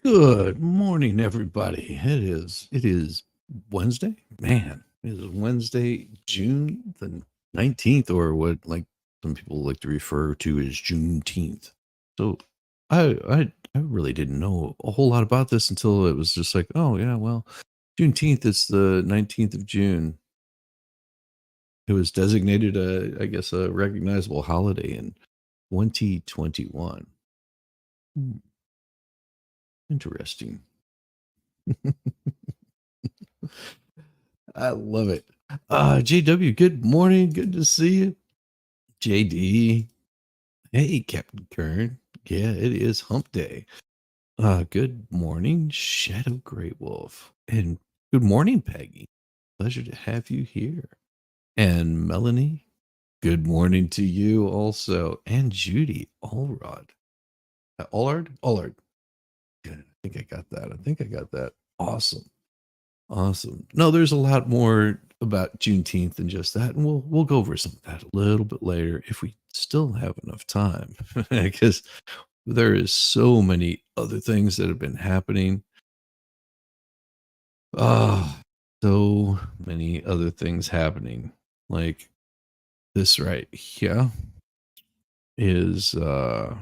Good morning, everybody. It is Wednesday. Man, it is Wednesday, June the 19th, or what like some people like to refer to as Juneteenth. So I really didn't know a whole lot about this until it was just like, oh yeah, well, Juneteenth is the 19th of June. It was designated I guess a recognizable holiday in 2021. Hmm, interesting. I love it. JW, good morning. Good to see you. JD. Hey, Captain Kern. Yeah, it is hump day. Good morning, Shadow Grey Wolf. And good morning, Peggy. Pleasure to have you here. And Melanie, good morning to you also. And Judy Allrod. Allard? Allard. Good. I think I got that. Awesome. Awesome. No, there's a lot more about Juneteenth than just that, and we'll go over some of that a little bit later if we still have enough time, because there is so many other things that have been happening. Ah, so many other things happening. Like this right here is a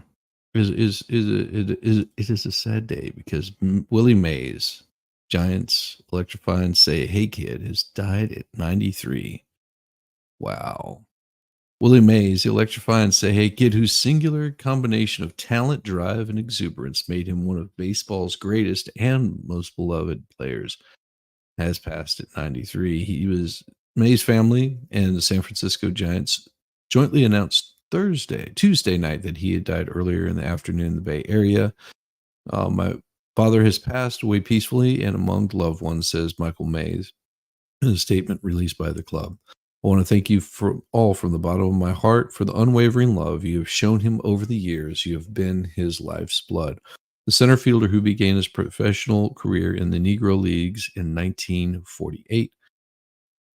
sad day because Willie Mays, Giants electrifying say hey kid, has died at 93. Wow. Willie Mays, the electrifying say hey kid, whose singular combination of talent, drive, and exuberance made him one of baseball's greatest and most beloved players, has passed at 93. He was Mays' family and the San Francisco Giants jointly announced Tuesday night, that he had died earlier in the afternoon in the Bay Area. My father has passed away peacefully and among loved ones, says Michael Mays in a statement released by the club. I want to thank you for all from the bottom of my heart for the unwavering love you have shown him over the years. You have been his life's blood. The center fielder who began his professional career in the Negro Leagues in 1948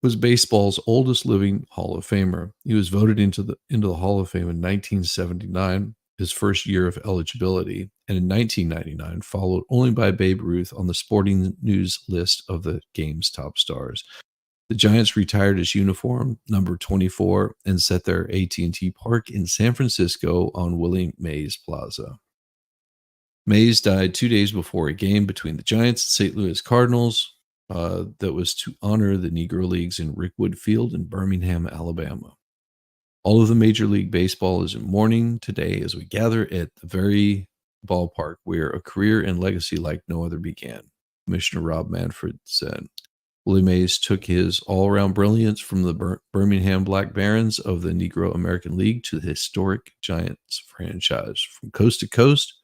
was baseball's oldest living Hall of Famer. He was voted into the Hall of Fame in 1979, his first year of eligibility, and in 1999 followed only by Babe Ruth on the Sporting News list of the game's top stars. The Giants retired his uniform, number 24, and set their AT&T Park in San Francisco on Willie Mays Plaza. Mays died 2 days before a game between the Giants and St. Louis Cardinals that was to honor the Negro Leagues in Rickwood Field in Birmingham, Alabama. All of the Major League Baseball is in mourning today as we gather at the very ballpark where a career and legacy like no other began, Commissioner Rob Manfred said. Willie Mays took his all around brilliance from the Birmingham Black Barons of the Negro American League to the historic Giants franchise. From coast to coast,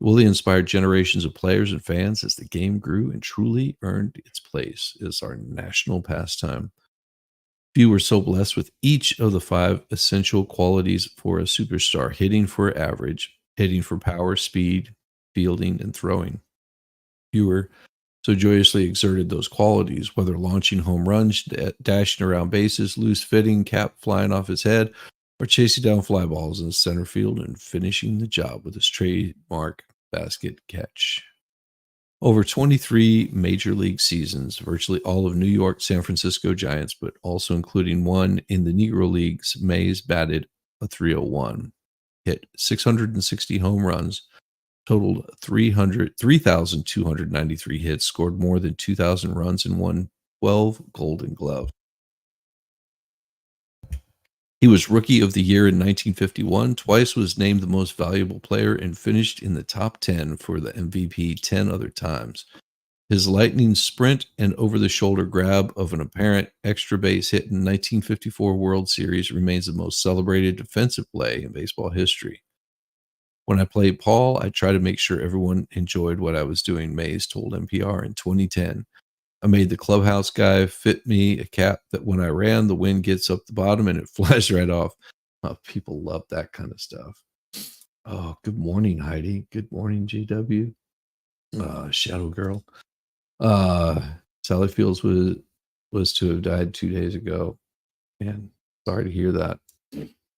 Willie inspired generations of players and fans as the game grew and truly earned its place as our national pastime. Few were so blessed with each of the five essential qualities for a superstar: hitting for average, hitting for power, speed, fielding, and throwing. Few were so joyously exerted those qualities, whether launching home runs, dashing around bases, loose fitting, cap flying off his head, or chasing down fly balls in the center field and finishing the job with his trademark basket catch. Over 23 major league seasons, virtually all of New York, San Francisco Giants, but also including one in the Negro Leagues, Mays batted a 301, hit 660 home runs, totaled 3,293 hits, scored more than 2,000 runs, and won 12 Golden Gloves. He was Rookie of the Year in 1951, twice was named the most valuable player, and finished in the top 10 for the MVP 10 other times. His lightning sprint and over the shoulder grab of an apparent extra base hit in 1954 World Series remains the most celebrated defensive play in baseball history. When I played Paul, I tried to make sure everyone enjoyed what I was doing, Mays told NPR in 2010. I made the clubhouse guy fit me a cap that when I ran, the wind gets up the bottom and it flies right off. People love that kind of stuff. Oh, good morning, Heidi. Good morning, JW. Shadow Girl. Uh, Sally Fields was to have died 2 days ago. And sorry to hear that.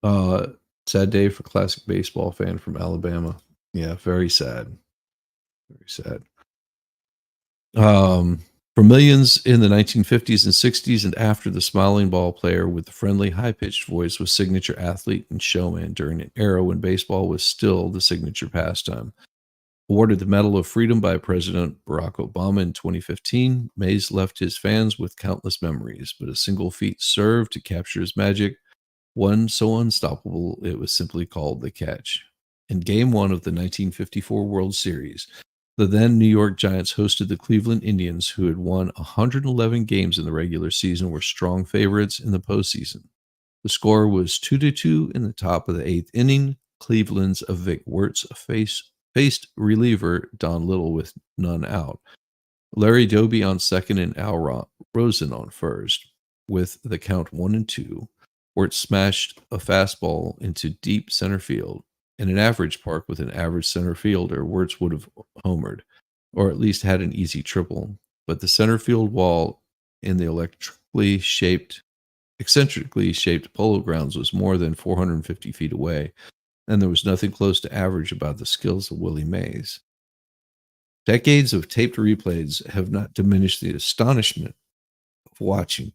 Uh, Sad day for classic baseball fan from Alabama. Yeah, very sad. Very sad. Um, for millions in the 1950s and 60s and after, the smiling ball player with the friendly, high pitched voice was signature athlete and showman during an era when baseball was still the signature pastime. Awarded the Medal of Freedom by President Barack Obama in 2015, Mays left his fans with countless memories, but a single feat served to capture his magic, one so unstoppable it was simply called the catch. In Game 1 of the 1954 World Series, the then New York Giants hosted the Cleveland Indians, who had won 111 games in the regular season, were strong favorites in the postseason. The score was 2-2 in the top of the eighth inning. Cleveland's Vic Wertz faced reliever Don Little with none out. Larry Doby on second and Rosen on first. With the count 1-2, Wirtz smashed a fastball into deep center field. In an average park with an average center fielder, Wirtz would have homered, or at least had an easy triple. But the center field wall in the eccentrically shaped polo grounds was more than 450 feet away, and there was nothing close to average about the skills of Willie Mays. Decades of taped replays have not diminished the astonishment of watching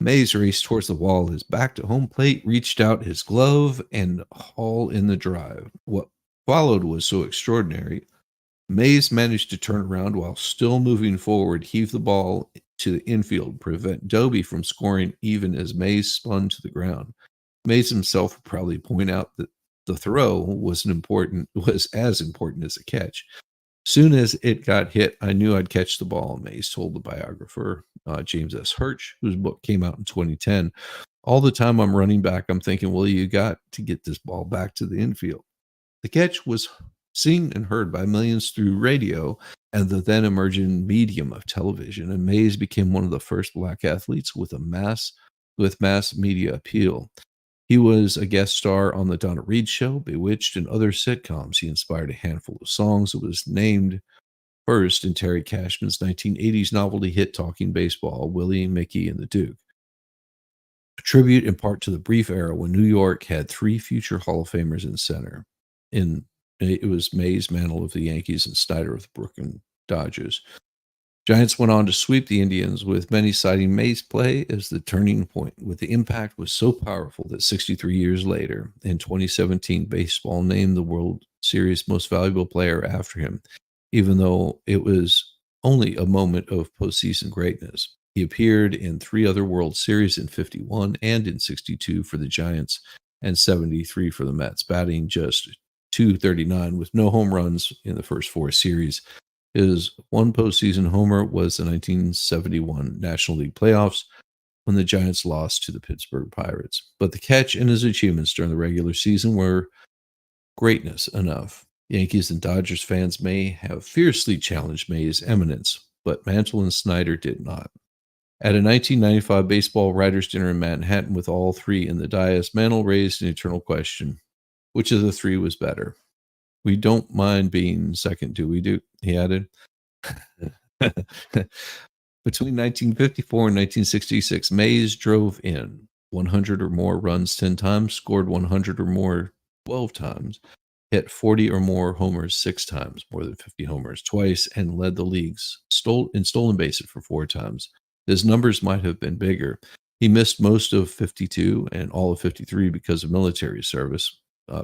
Mays raced towards the wall, his back to home plate, reached out his glove, and haul in the drive. What followed was so extraordinary. Mays managed to turn around while still moving forward, heave the ball to the infield, prevent Doby from scoring even as Mays spun to the ground. Mays himself would probably point out that the throw was as important as the catch. Soon as it got hit, I knew I'd catch the ball, Mays told the biographer, James S. Hirsch, whose book came out in 2010. All the time I'm running back, I'm thinking, well, you got to get this ball back to the infield. The catch was seen and heard by millions through radio and the then emerging medium of television, and Mays became one of the first black athletes with mass media appeal. He was a guest star on The Donna Reed Show, Bewitched, and other sitcoms. He inspired a handful of songs. It was named first in Terry Cashman's 1980s novelty hit Talking Baseball, Willie, Mickey, and the Duke. A tribute in part to the brief era when New York had three future Hall of Famers in center. It was Mays, Mantle of the Yankees, and Snyder of the Brooklyn Dodgers. Giants went on to sweep the Indians, with many citing Mays' play as the turning point, with the impact was so powerful that 63 years later, in 2017, baseball named the World Series most valuable player after him, even though it was only a moment of postseason greatness. He appeared in three other World Series in 51 and in 62 for the Giants and 73 for the Mets, batting just 239 with no home runs in the first four series. His one postseason homer was the 1971 National League playoffs when the Giants lost to the Pittsburgh Pirates. But the catch in his achievements during the regular season were greatness enough. Yankees and Dodgers fans may have fiercely challenged Mays' eminence, but Mantle and Snyder did not. At a 1995 baseball writers' dinner in Manhattan with all three in the dais, Mantle raised an eternal question: which of the three was better? We don't mind being second, do we, Duke? He added. Between 1954 and 1966, Mays drove in 100 or more runs 10 times, scored 100 or more 12 times, hit 40 or more homers 6 times, more than 50 homers twice, and led the leagues in stolen bases for 4 times. His numbers might have been bigger. He missed most of 52 and all of 53 because of military service,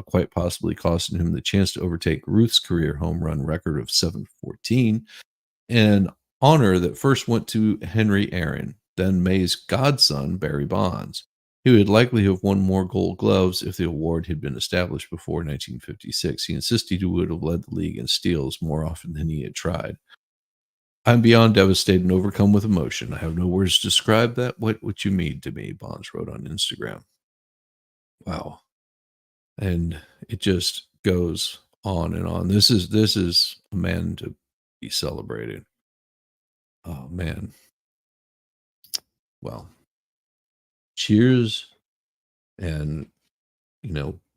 quite possibly costing him the chance to overtake Ruth's career home run record of 714, an honor that first went to Henry Aaron, then May's godson, Barry Bonds. He would likely have won more gold gloves if the award had been established before 1956. He insisted he would have led the league in steals more often than he had tried. I'm beyond devastated and overcome with emotion. I have no words to describe that. What you mean to me, Bonds wrote on Instagram. Wow. And it just goes on and on. This is a man to be celebrated. Oh man. Well, cheers and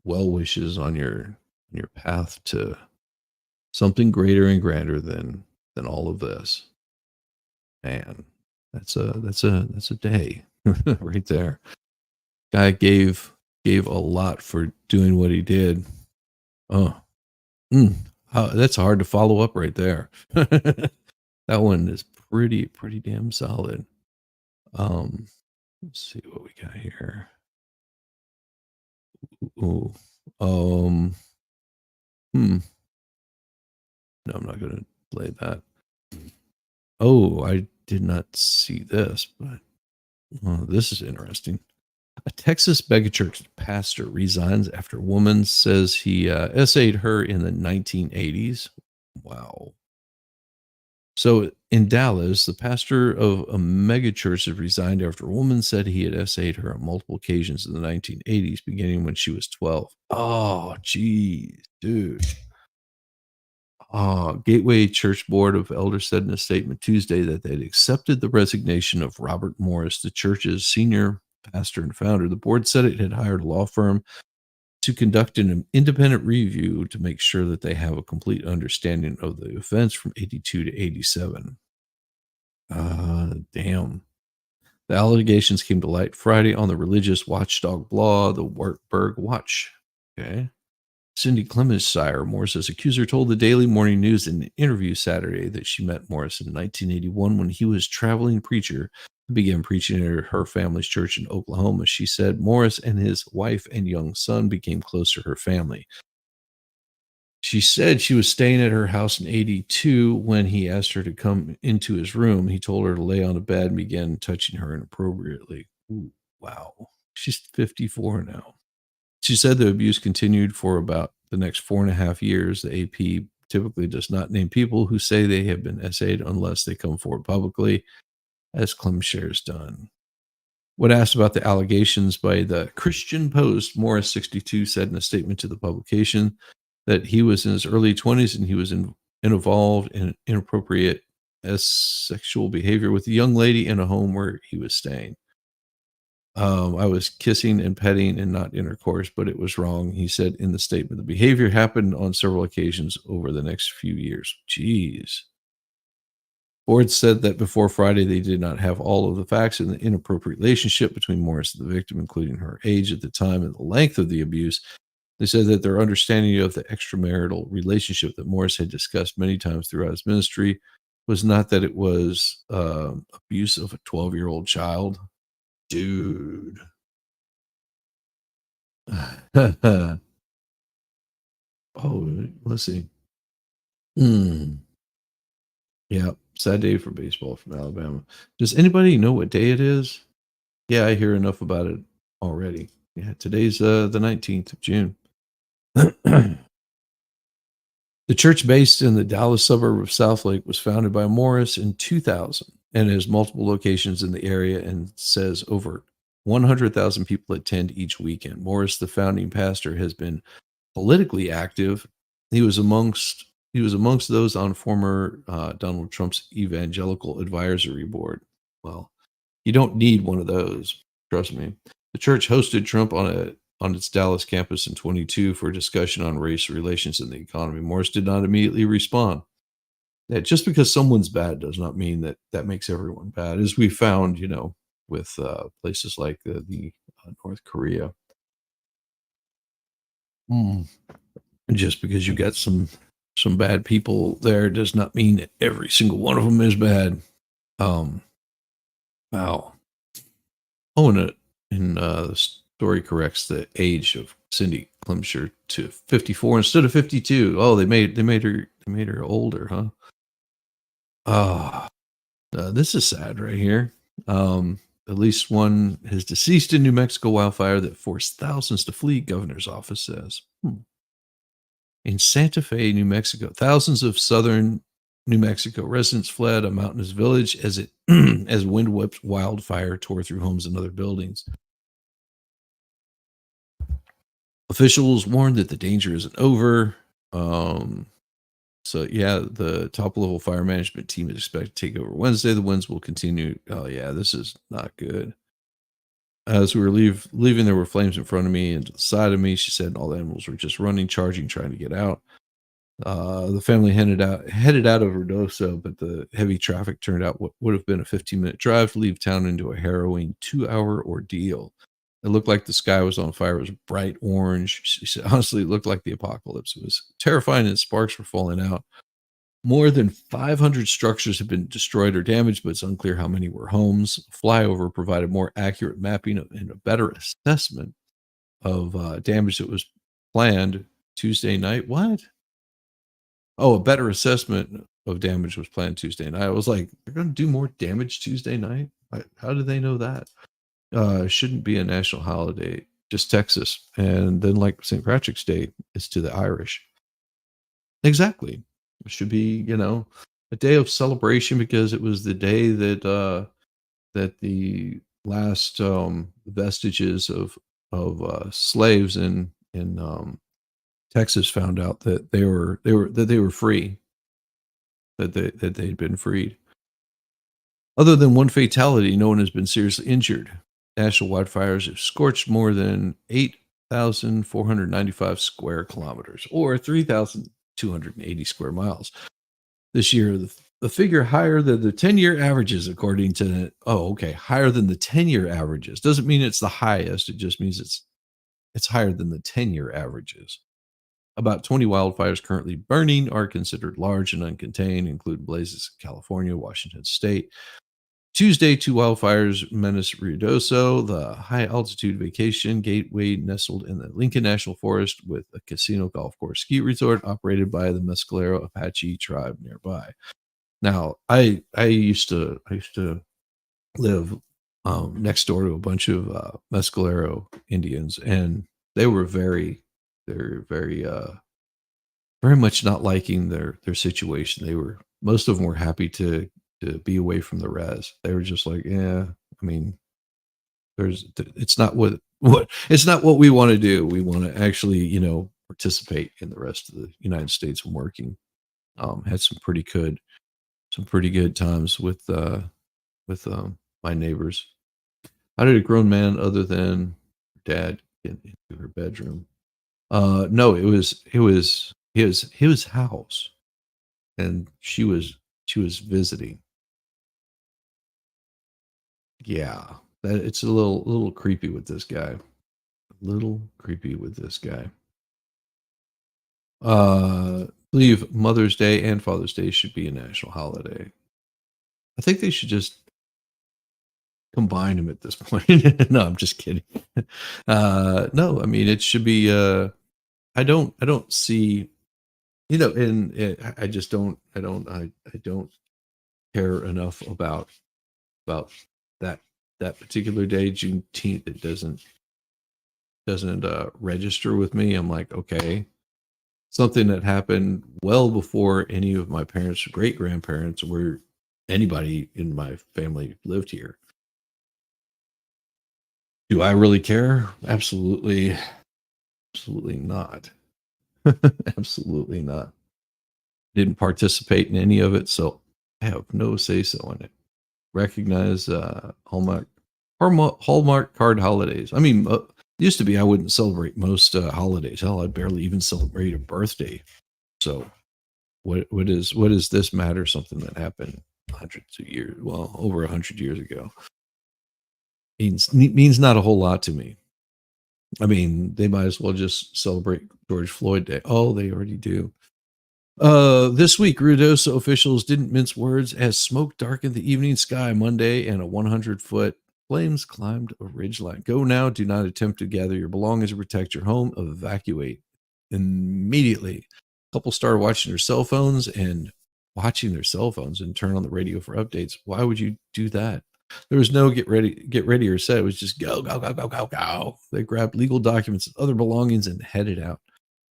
well wishes on your path to something greater and grander than all of this. Man, that's a day right there. Guy gave a lot for doing what he did. Oh, That's hard to follow up right there. That one is pretty damn solid. Um, let's see what we got here. Ooh, um, hmm. No, I'm not gonna play that. Oh, I did not see this, but this is interesting. A Texas megachurch pastor resigns after woman says he essayed her in the 1980s. Wow. So in Dallas, the pastor of a megachurch has resigned after a woman said he had essayed her on multiple occasions in the 1980s, beginning when she was 12. Oh, geez, dude. Gateway Church Board of Elders said in a statement Tuesday that they'd accepted the resignation of Robert Morris, the church's senior pastor and founder. The board said it had hired a law firm to conduct an independent review to make sure that they have a complete understanding of the events from 82 to 87. Damn. The allegations came to light Friday on the religious watchdog blog, the Wartburg Watch. Okay. Cindy Clemens' sire, Morris's accuser, told the Daily Morning News in an interview Saturday that she met Morris in 1981 when he was traveling preacher and began preaching at her family's church in Oklahoma. She said Morris and his wife and young son became close to her family. She said she was staying at her house in 82 when he asked her to come into his room. He told her to lay on the bed and began touching her inappropriately. Ooh, wow. She's 54 now. She said the abuse continued for about the next 4.5 years. The AP typically does not name people who say they have been essayed unless they come forward publicly, as Clem shares done. When asked about the allegations by the Christian Post, Morris, 62, said in a statement to the publication that he was in his early 20s and he was involved in inappropriate sexual behavior with a young lady in a home where he was staying. I was kissing and petting and not intercourse, but it was wrong. He said in the statement, the behavior happened on several occasions over the next few years. Jeez. Board said that before Friday, they did not have all of the facts in the inappropriate relationship between Morris and the victim, including her age at the time and the length of the abuse. They said that their understanding of the extramarital relationship that Morris had discussed many times throughout his ministry was not that it was abuse of a 12-year-old child. Dude. Oh, let's see. Hmm. Yeah, sad day for baseball from Alabama. Does anybody know what day it is? Yeah, I hear enough about it already. Yeah, today's the 19th of June. The church based in the Dallas suburb of Southlake was founded by Morris in 2000 and has multiple locations in the area and says over 100,000 people attend each weekend. Morris, the founding pastor, has been politically active. He was amongst he was amongst those on former Donald Trump's evangelical advisory board. Well, you don't need one of those, trust me. The church hosted Trump on its Dallas campus in 22 for a discussion on race relations and the economy. Morris did not immediately respond. That just because someone's bad does not mean that that makes everyone bad, as we found, with places like North Korea. Mm. Just because you got some bad people there does not mean that every single one of them is bad. Um, wow. Oh, and the story corrects the age of Cindy Clemshire to 54 instead of 52. Oh, they made her older, huh? Ah, this is sad right here. At least one has deceased in New Mexico wildfire that forced thousands to flee. Governor's office says. In Santa Fe, New Mexico, thousands of southern New Mexico residents fled a mountainous village as it as wind whipped wildfire tore through homes and other buildings. Officials warned that the danger isn't over. Um, so yeah, the top level fire management team is expected to take over Wednesday. The winds will continue. Oh yeah, this is not good. As we were leaving, there were flames in front of me and to the side of me. She said all the animals were just running, charging, trying to get out. The family headed out of Verdoso, but the heavy traffic turned out what would have been a 15-minute drive to leave town into a harrowing 2-hour ordeal. It looked like the sky was on fire. It was bright orange. She said, honestly, it looked like the apocalypse. It was terrifying and sparks were falling out. More than 500 structures have been destroyed or damaged, but it's unclear how many were homes. Flyover provided more accurate mapping and a better assessment of damage that was planned Tuesday night. What? Oh, a better assessment of damage was planned Tuesday night. I was like, they're going to do more damage Tuesday night? How do they know that? Shouldn't be a national holiday, just Texas. And then, like St. Patrick's Day, is to the Irish. Exactly. It should be, a day of celebration because it was the day that the last vestiges of slaves in Texas found out that they were free, that they'd been freed. Other than one fatality, no one has been seriously injured. National wildfires have scorched more than 8,495 square kilometers, or 3,280 square miles this year. The figure higher than the 10-year averages, according to, higher than the 10-year averages. Doesn't mean it's the highest. It just means it's higher than the 10-year averages. About 20 wildfires currently burning are considered large and uncontained, include blazes in California, Washington State. Tuesday, two wildfires menace Ruidoso, the high altitude vacation gateway nestled in the Lincoln National Forest with a casino golf course ski resort operated by the Mescalero Apache tribe nearby. Now, I used to live next door to a bunch of Mescalero Indians, and they were they're very much not liking their situation. Most of them were happy to be away from the res. They were just like, yeah, I mean, it's not what it's not what we want to do. We want to actually, participate in the rest of the United States and working. Had some pretty good times with my neighbors. How did a grown man other than dad get into her bedroom? No, it was his house, and she was visiting. Yeah, it's a little creepy with this guy. A little creepy with this guy. Believe Mother's Day and Father's Day should be a national holiday. I think they should just combine them at this point. No, I'm just kidding. No, I mean it should be. I don't see. And I just don't. I don't care enough about that that particular day, Juneteenth. It doesn't register with me. I'm like, okay, something that happened well before any of my parents, great grandparents, or anybody in my family lived here. Do I really care? Absolutely not. Absolutely not. Didn't participate in any of it, so I have no say so in it. Recognize Hallmark card holidays. I mean, used to be I wouldn't celebrate most holidays. Hell, I'd barely even celebrate a birthday. So what is this matter? Something that happened hundreds of years, well, over 100 years ago, means not a whole lot to me. I mean, they might as well just celebrate George Floyd Day. Oh, they already do. This week, Ruidoso officials didn't mince words as smoke darkened the evening sky Monday and a 100-foot flames climbed a ridgeline. Go now. Do not attempt to gather your belongings or protect your home. Evacuate immediately. Couple started watching their cell phones and turn on the radio for updates. Why would you do that? There was no get ready or set. It was just go, go, go, go, go, go. They grabbed legal documents and other belongings and headed out.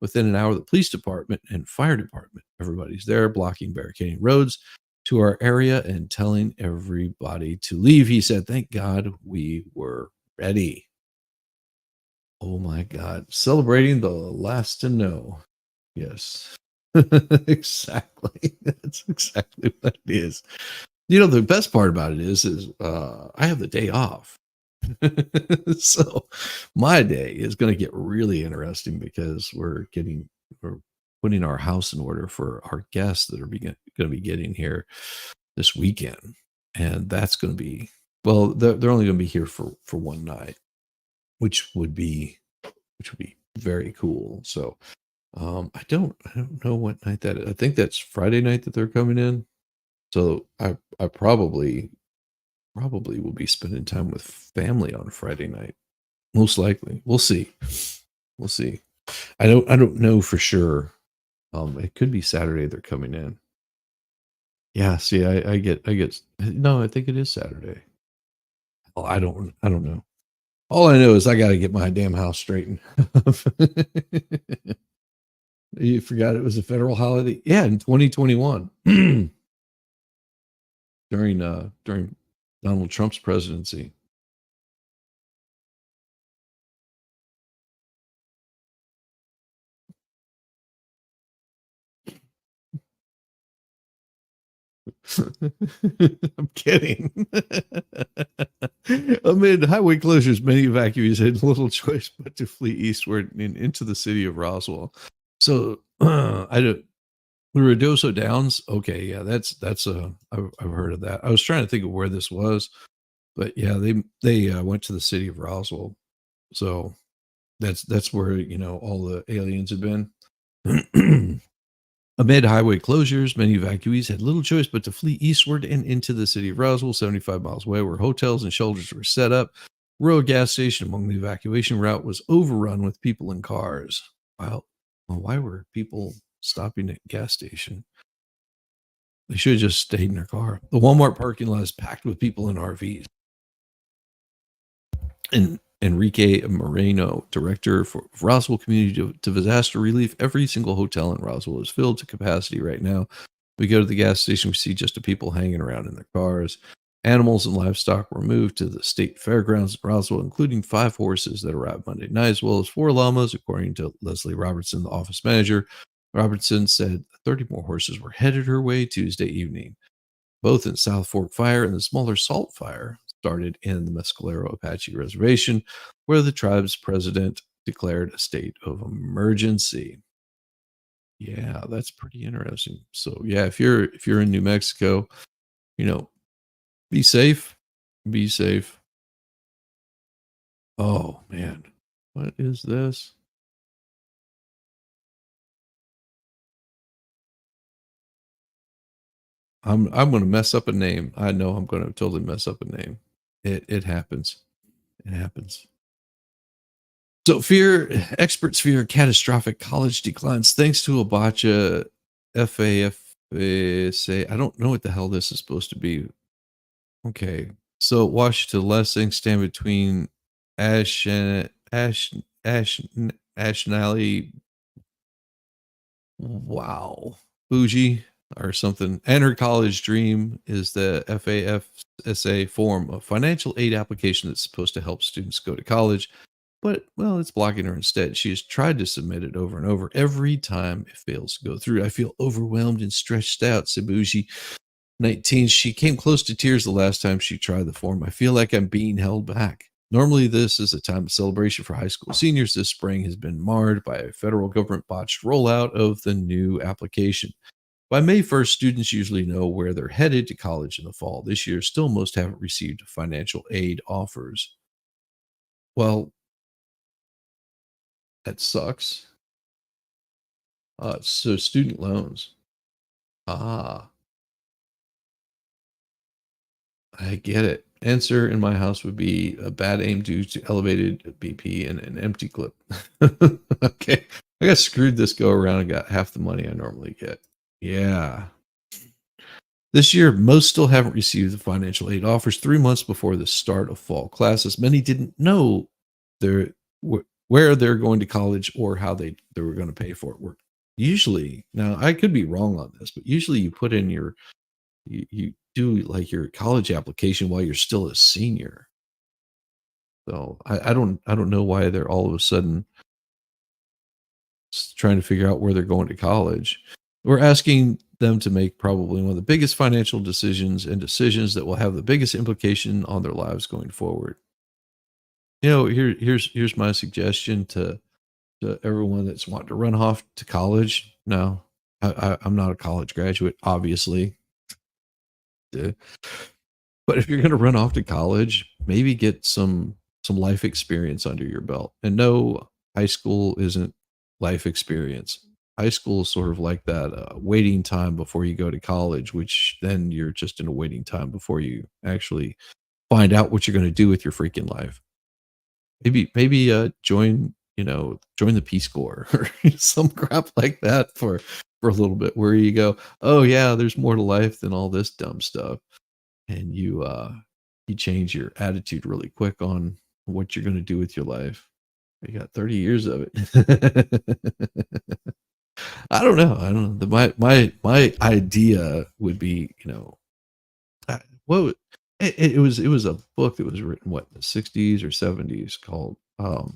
Within an hour, the police department and fire department, everybody's there, blocking, barricading roads to our area and telling everybody to leave. He said, thank God we were ready. Oh my God. Celebrating the last to know. Yes. Exactly. That's exactly what it is. The best part about it is I have the day off. So my day is going to get really interesting because we're putting our house in order for our guests that are going to be getting here this weekend, and that's going to be, well, they're only going to be here for one night. which would be very cool. So I don't know what night that is. I think that's Friday night that they're coming in. So I probably will be spending time with family on Friday night. Most likely. We'll see. We'll see. I don't know for sure. It could be Saturday they're coming in. Yeah, see, I get no, I think it is Saturday. Well, I don't know. All I know is I gotta get my damn house straightened. You forgot it was a federal holiday? Yeah, in 2021 during Donald Trump's presidency. I'm kidding. Amid highway closures, many evacuees had little choice but to flee eastward and into the city of Roswell. So I don't. Ruidoso Downs. Okay, yeah, I've heard of that. I was trying to think of where this was, but yeah, they went to the city of Roswell. So that's where all the aliens have been. Amid highway closures, many evacuees had little choice but to flee eastward and into the city of Roswell, 75 miles away, where hotels and shelters were set up. Rural gas station among the evacuation route was overrun with people and cars. Wow. Well, why were people stopping at gas station? They should have just stayed in their car. The Walmart parking lot is packed with people in RVs. And Enrique Moreno, director for Roswell Community to Disaster Relief, every single hotel in Roswell is filled to capacity right now. We go to the gas station, we see just the people hanging around in their cars. Animals and livestock were moved to the state fairgrounds in Roswell, including 5 horses that arrived Monday night, as well as 4 llamas, according to Leslie Robertson, the office manager. Robertson said 30 more horses were headed her way Tuesday evening. Both in South Fork Fire and the smaller Salt Fire started in the Mescalero Apache Reservation, where the tribe's president declared a state of emergency. Yeah, that's pretty interesting. So yeah, if you're in New Mexico, you know, be safe. Be safe. Oh man. What is this? I'm gonna mess up a name. I know I'm gonna totally mess up a name. It happens. It happens. So experts fear catastrophic college declines thanks to a botcha FAFSA. I don't know what the hell this is supposed to be. Okay. So Washington Lessing stand between Ash and Ash Ashnally. Wow. Bougie or something. And her college dream is the FAFSA form of financial aid application that's supposed to help students go to college. But, well, it's blocking her instead. She has tried to submit it over and over. Every time it fails to go through. I feel overwhelmed and stretched out, Sabuji. 19. She came close to tears the last time she tried the form. I feel like I'm being held back. Normally, this is a time of celebration for high school seniors. This spring has been marred by a federal government botched rollout of the new application. By May 1st, students usually know where they're headed to college in the fall. This year, still most haven't received financial aid offers. Well, that sucks. So student loans. Ah, I get it. Answer in my house would be a bad aim due to elevated BP and an empty clip. Okay. I got screwed this go around and got half the money I normally get. Yeah. This year, most still haven't received the financial aid offers 3 months before the start of fall classes. Many didn't know their where they're going to college or how they were going to pay for it. Usually, now I could be wrong on this, but usually you put in you do like your college application while you're still a senior. So I don't know why they're all of a sudden trying to figure out where they're going to college. We're asking them to make probably one of the biggest financial decisions and decisions that will have the biggest implication on their lives going forward. Here's my suggestion to everyone that's wanting to run off to college. No, I'm not a college graduate, obviously. Uh, But if you're going to run off to college, maybe get some some life experience under your belt. And no, high school isn't life experience. High school is sort of like that waiting time before you go to college, which then you're just in a waiting time before you actually find out what you're going to do with your freaking life. Maybe join, join the Peace Corps or some crap like that for a little bit, where you go, oh yeah, there's more to life than all this dumb stuff, and you change your attitude really quick on what you're going to do with your life. You got 30 years of it. I don't know. I don't know. My idea would be, what it was a book that was written what, in the 60s or 70s, called uh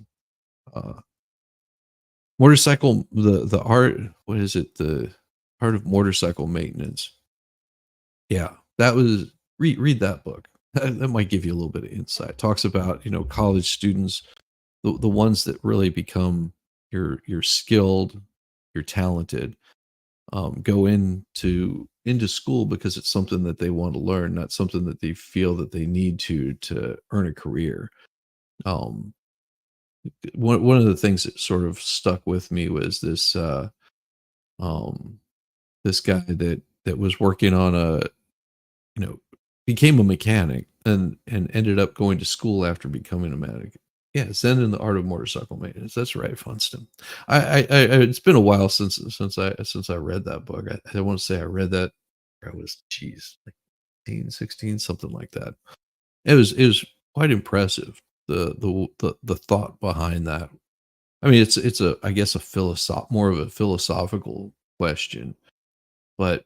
motorcycle, the art, what is it? The art of motorcycle maintenance. Yeah, that was, read that book. That might give you a little bit of insight. Talks about, college students, the ones that really become, you're skilled, you're talented, go into school because it's something that they want to learn, not something that they feel that they need to earn a career. Um, one of the things that sort of stuck with me was um, this guy that was working on you know, became a mechanic and ended up going to school after becoming a mechanic. Yeah, Zen in the Art of Motorcycle Maintenance. That's right, Funston. It's been a while since I read that book. I want to say I read that. I was, geez, like 15, 16, something like that. It was quite impressive. The thought behind that. I mean, it's a, I guess, a more of a philosophical question, but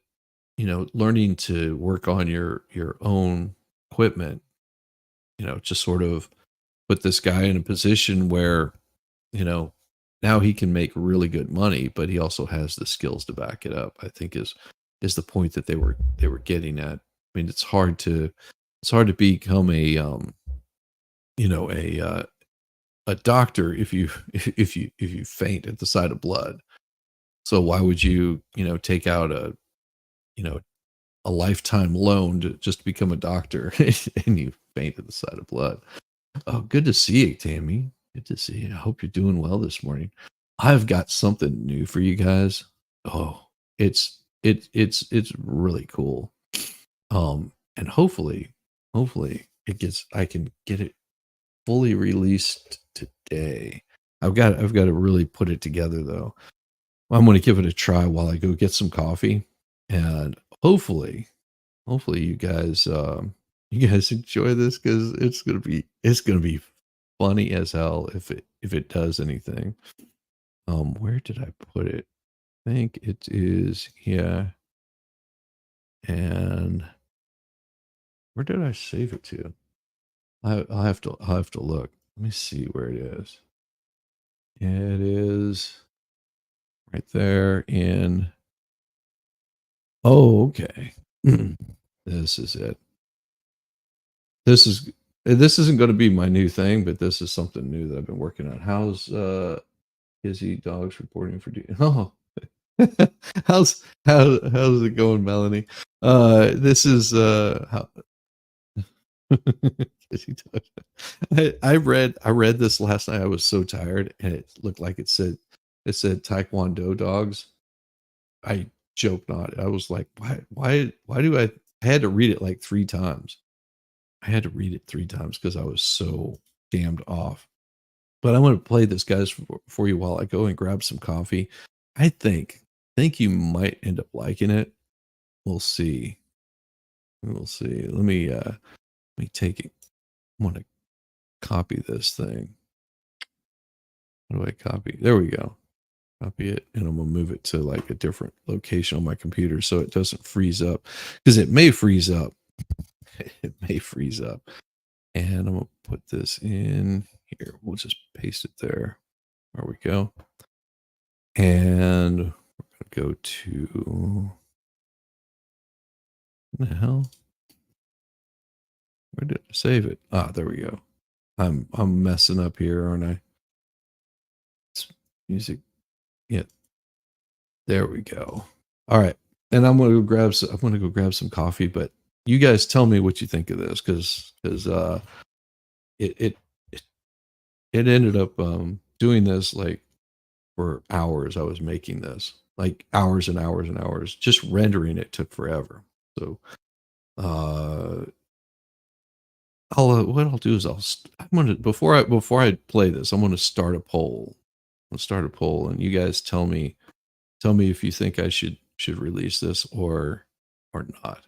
learning to work on your own equipment, just sort of put this guy in a position where, you know, now he can make really good money, but he also has the skills to back it up. I think is the point that they were getting at. I mean, it's hard to become a doctor if you if you faint at the sight of blood. So why would you, take out you know a lifetime loan to just become a doctor and you faint at the sight of blood? Oh, good to see you, Tammy. Good to see you. I hope you're doing well this morning. I've got something new for you guys. Oh, it's really cool. And hopefully I can get it fully released today. I've got to really put it together though. I'm going to give it a try while I go get some coffee, and hopefully you guys enjoy this, because it's gonna be funny as hell if it does anything. Where did I put it? I think it is here. And where did I save it to? I'll have to look. Let me see where it is. It is right there in. Oh, okay. This is it. This is this isn't going to be my new thing, but this is something new that I've been working on. How's Izzy dogs reporting for duty? Oh, how's it going, Melanie? This is how Izzy dogs. I read this last night. I was so tired, and it looked like it said Taekwondo dogs. I joke not. I was like, why do I had to read it like three times. I had to read it three times because I was so damned off. But I'm going to play this, guys, for you while I go and grab some coffee. I think you might end up liking it. We'll see. We'll see. Let me take it. I want to copy this thing. How do I copy? There we go. Copy it, and I'm gonna move it to like a different location on my computer so it doesn't freeze up, because it may freeze up. It may freeze up. And I'm gonna put this in here. We'll just paste it there. There we go. And we're gonna go to, what the hell? Where did I save it? Ah, there we go. I'm messing up here, aren't I? It's music. Yeah, there we go. All right. And I'm gonna go grab some coffee, but you guys tell me what you think of this, because it it ended up doing this like for hours. I was making this like hours and hours and hours. Just rendering it took forever. So uh what I'll do is I'm gonna before I play this, I'm gonna start a poll. I'll start a poll, and you guys tell me if you think I should release this or not.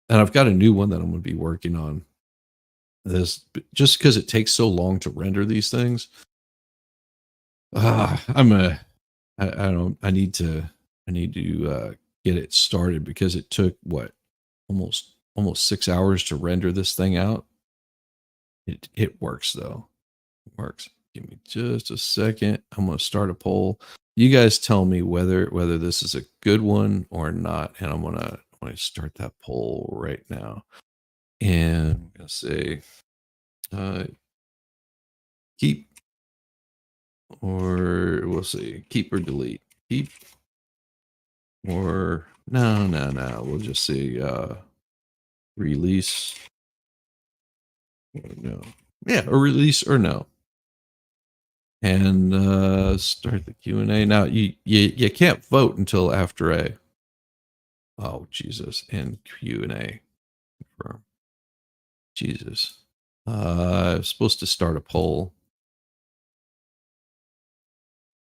And I've got a new one that I'm gonna be working on. Just because it takes so long to render these things. I'm a I don't I need to get it started because it took what almost 6 hours to render this thing out. It works though. It works. Give me just a second. I'm gonna start a poll. You guys tell me whether this is a good one or not, and I'm gonna start that poll right now. And I'm gonna say uh, keep or we'll say keep or delete. Keep or no. We'll just say release or no. Yeah, or release or no. And start the Q&A. Now you can't vote until after a oh Jesus and Q&A confirm. Jesus. I was supposed to start a poll.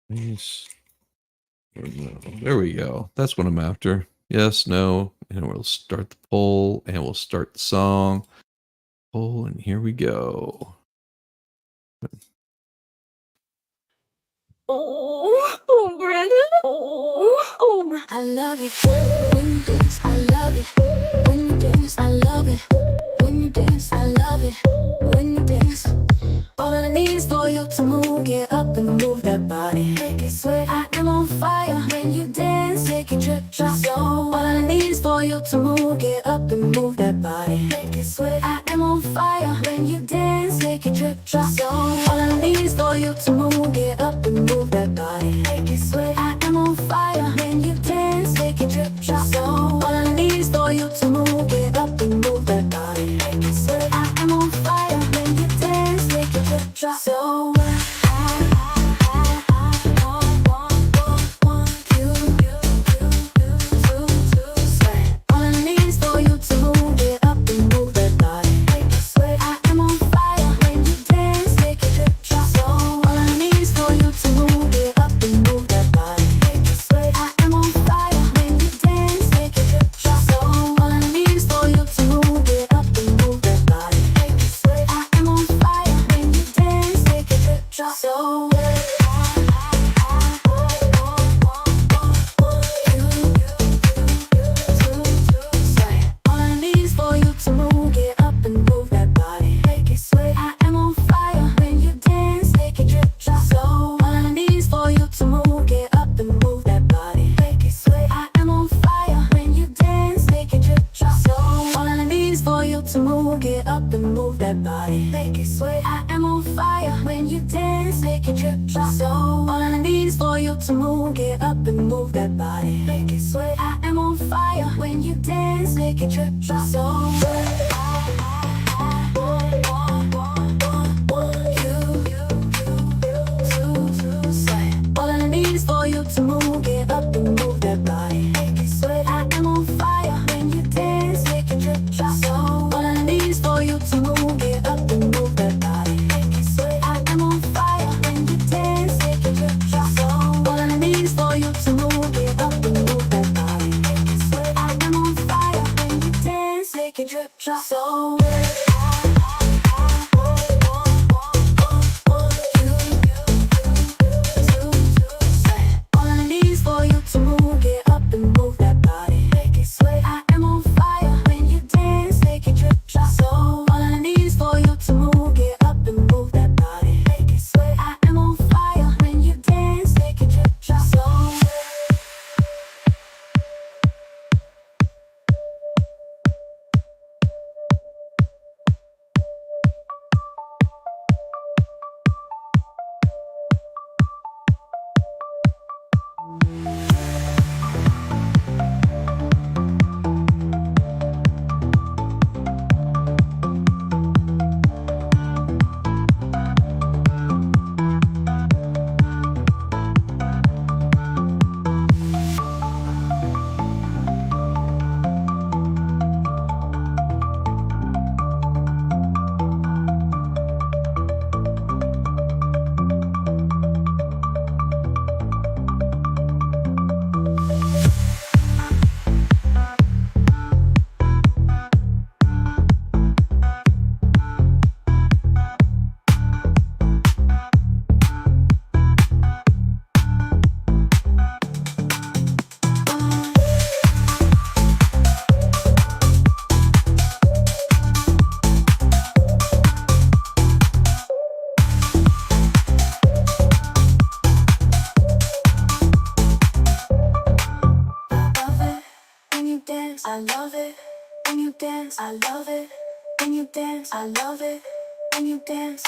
Yes or no. There we go. That's what I'm after. Yes, no, and we'll start the poll and we'll start the song. Poll and here we go. Oh, Brandon. Oh, I love it when you dance. I love it when you dance. I love it when you dance. I love it when you dance. All I need is for you to move, get up and move that body. Make it sweat. I am on fire when you dance. Make it drip, drop. So all I need is for you to move, get up and move that body. Make it sweat. I am on fire when you dance. Make it drip, drop. So all I need is for you to move, get up and move that body. Make it sweat. I am on fire when you dance. Make it drip, drop. So all I need is for you to move, get up and move that body. Make it sweat. I am on fire when you dance. Make it drip, drop. So get up and move that body. Make it sweat. I am on fire when you dance. Make it drip, drop. So all I need is for you to move, get up and move that body. Make it sweat. I am on fire when you dance. Make it drip, drop. So all I need is for you to move, get up and move that body. Make it sweat. I am on fire when you dance. Make it drip, drop. So all I need is for you to move, get up and move that body. Make it sweat. I am on fire when you dance. Make it drip, drop. So all I need is for you to move, get up and move that body. Make it sweat. I am on fire when you dance. Make it drip, drop. So I love it. When you dance, I love it. When you dance, I love it. When you dance.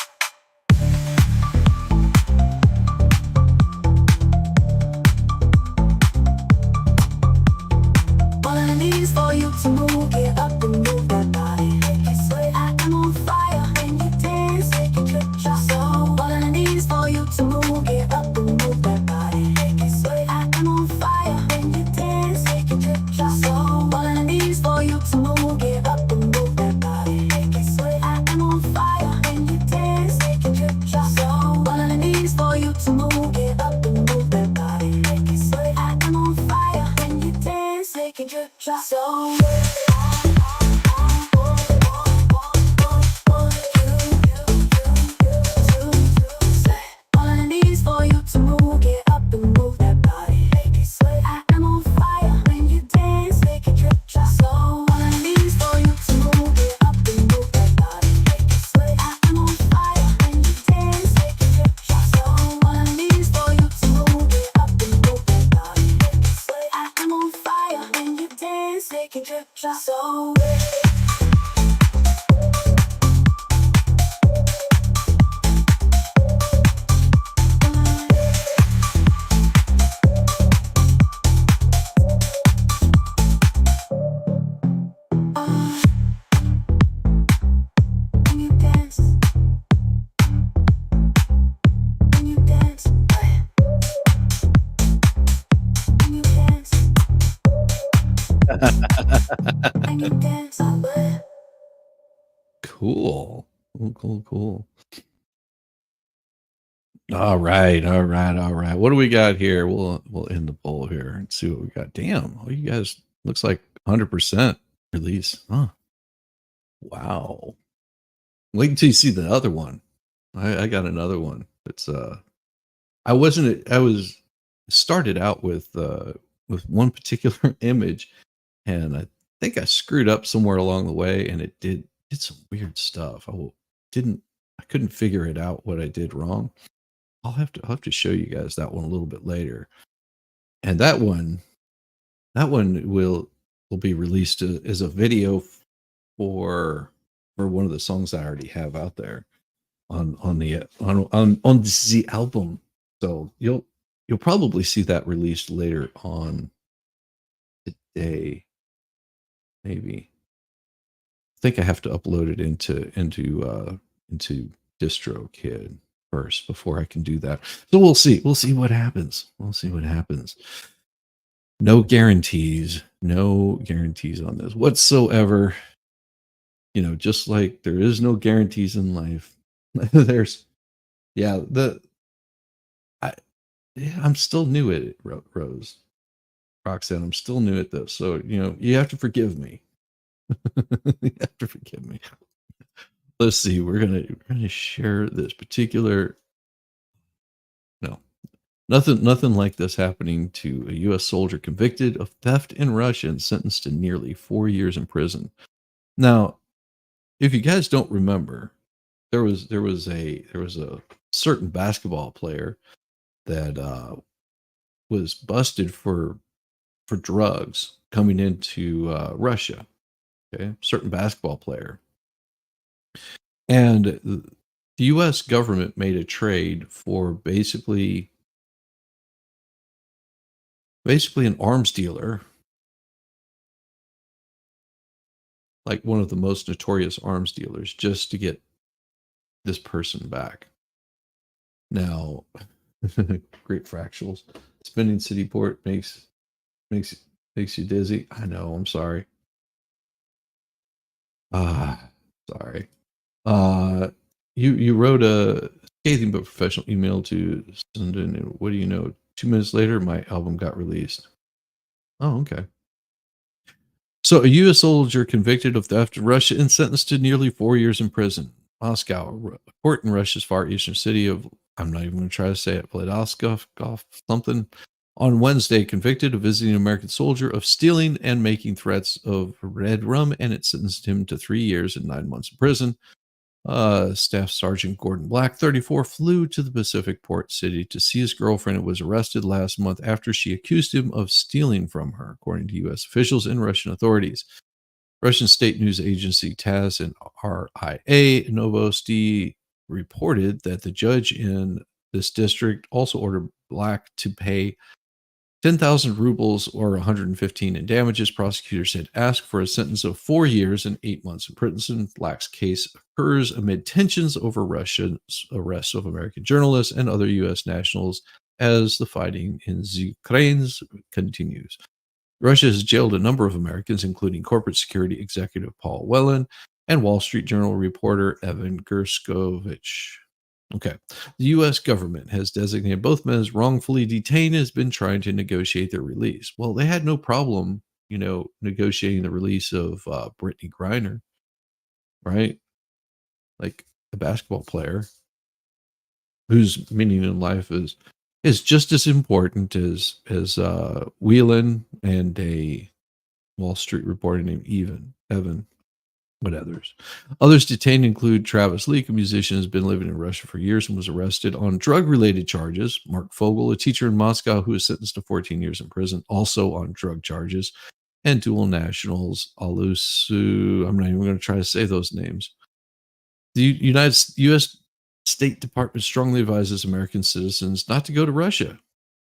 All I need is for you to move, get up and move that body. You sweat, I am on fire when you dance, make it drip drop. So all I need is for you to move, get up and move that body. You sweat, I am on fire when you dance, make it drip drop. So all I need is for you to move, get up and move that body. You sweat, I am on fire when you dance, make it drip drop. So all I need is for you to move, get up and move that body. You sweat, I am on fire when you dance, make it drip drop. So all I need is for you to move, get up and move that body. Make me sweat, I am on fire when you dance, make it drip drop. So all I need is for you to move, get up and move that body. Make me sweat, I am on fire when you dance, make it drip drop. So all I need is for you to move, get up and move that body. Make me sweat, I am on fire when you dance, make it drip drop. So when you dance, when you dance, when you dance, when you dance, Cool. Cool, cool, cool. All right, all right, all right. What do we got here? We'll end the poll here and see what we got. Damn, oh, you guys looks like 100% release. Huh. Wow. Wait until you see the other one. I got another one. It's I was started out with one particular image, and I think I screwed up somewhere along the way, and it did some weird stuff. Didn't I couldn't figure it out what I did wrong. I'll have to show you guys that one a little bit later. And that one will be released as a video for one of the songs I already have out there on the album. So you'll probably see that released later on today, maybe. I think I have to upload it into DistroKid first before I can do that. So we'll see. We'll see what happens. We'll see what happens. No guarantees. No guarantees on this whatsoever. You know, just like there is no guarantees in life. There's yeah, I yeah, I'm still new at it, Rose. Roxanne, I'm still new at this. So, you know, you have to forgive me. You have to forgive me. Let's see. We're gonna share this particular no. Nothing like this happening to a US soldier convicted of theft in Russia and sentenced to nearly 4 years in prison. Now, if you guys don't remember, there was a certain basketball player that was busted for drugs coming into Russia. Okay, certain basketball player, and the U.S. government made a trade for basically an arms dealer, like one of the most notorious arms dealers, just to get this person back. Now, great fractals. Spinning city port makes makes you dizzy. I know. I'm sorry. Ah, sorry. Uh, you wrote a scathing but professional email to send in. And what do you know? 2 minutes later, my album got released. Oh, okay. So, a U.S. soldier convicted of theft in Russia and sentenced to nearly 4 years in prison. Moscow, a court in Russia's far eastern city of, I'm not even going to try to say it, Vladivostok, something, on Wednesday convicted of visiting an American soldier of stealing and making threats of red rum, and it sentenced him to 3 years and 9 months in prison. Staff Sergeant Gordon Black, 34, flew to the Pacific port city to see his girlfriend and was arrested last month after she accused him of stealing from her, according to U.S. officials and Russian authorities. Russian state news agency TASS and RIA Novosti reported that the judge in this district also ordered Black to pay 10,000 rubles or 115 in damages. Prosecutors had asked for a sentence of 4 years and 8 months in prison. Black's case occurs amid tensions over Russia's arrests of American journalists and other U.S. nationals as the fighting in Ukraine continues. Russia has jailed a number of Americans, including corporate security executive Paul Whelan and Wall Street Journal reporter Evan Gerskovich. Okay. The U.S. government has designated both men as wrongfully detained and has been trying to negotiate their release. Well, they had no problem, negotiating the release of Brittany Griner, right? Like a basketball player whose meaning in life is just as important as Whelan and a Wall Street reporter named Evan. But others detained include Travis Leak, a musician who has been living in Russia for years and was arrested on drug-related charges. Mark Fogel, a teacher in Moscow who was sentenced to 14 years in prison, also on drug charges. And dual nationals, Alusu, I'm not even going to try to say those names. The U.S. State Department strongly advises American citizens not to go to Russia.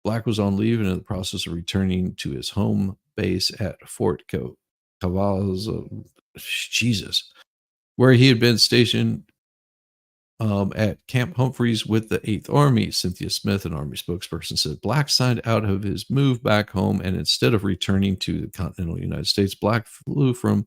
Black was on leave and in the process of returning to his home base at Fort Cavazos, Jesus, where he had been stationed at Camp Humphreys with the 8th Army. Cynthia Smith, an Army spokesperson, said Black signed out of his move back home, and instead of returning to the continental United States, Black flew from,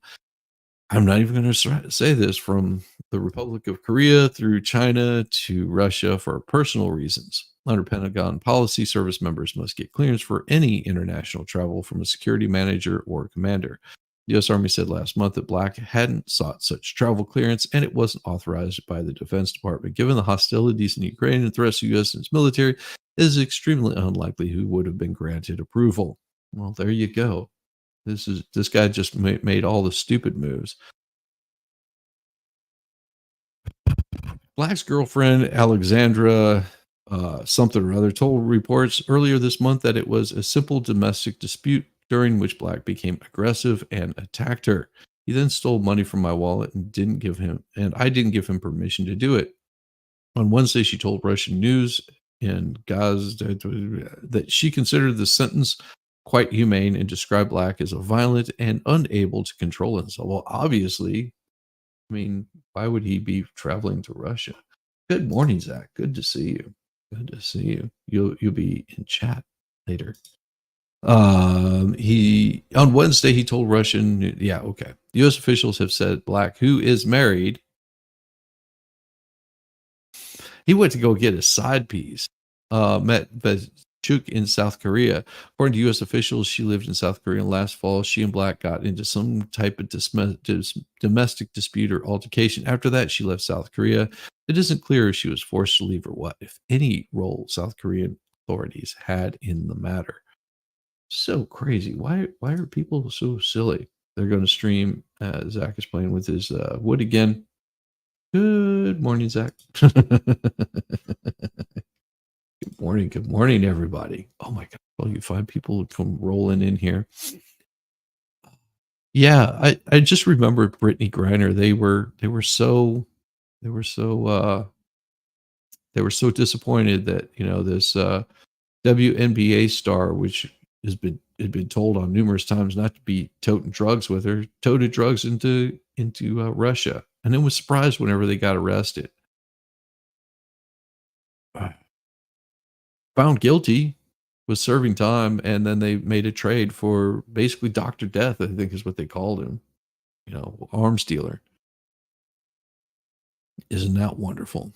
I'm not even going to say this, from the Republic of Korea through China to Russia for personal reasons. Under Pentagon policy, service members must get clearance for any international travel from a security manager or commander. The U.S. Army said last month that Black hadn't sought such travel clearance, and it wasn't authorized by the Defense Department. Given the hostilities in Ukraine and threats to the U.S. and its military, it is extremely unlikely he would have been granted approval. Well, there you go. This guy just made all the stupid moves. Black's girlfriend, Alexandra something or other, told reports earlier this month that it was a simple domestic dispute during which Black became aggressive and attacked her. He then stole money from my wallet and I didn't give him permission to do it. On Wednesday, she told Russian news in Gaz that she considered the sentence quite humane and described Black as a violent and unable to control himself. Well, obviously, I mean, why would he be traveling to Russia? Good morning, Zach. Good to see you. Good to see you. You'll be in chat later. He on Wednesday he told Russian, yeah, okay. U.S. officials have said Black, who is married, he went to go get a side piece. Met Vechuk in South Korea. According to U.S. officials, she lived in South Korea last fall. She and Black got into some type of domestic dispute or altercation. After that, she left South Korea. It isn't clear if she was forced to leave or what, if any role South Korean authorities had in the matter. So crazy. Why are people so silly? They're going to stream. Zach is playing with his wood again. Good morning, Zach. Good morning, everybody. Oh my God. Well, you find people come rolling in here. Yeah, I just remembered Brittany Griner. They were so disappointed that, this WNBA star, which had been told on numerous times not to be toting drugs with her, toted drugs into Russia, and then was surprised whenever they got arrested. Found guilty, was serving time, and then they made a trade for basically Dr. Death, I think is what they called him. Arms dealer. Isn't that wonderful?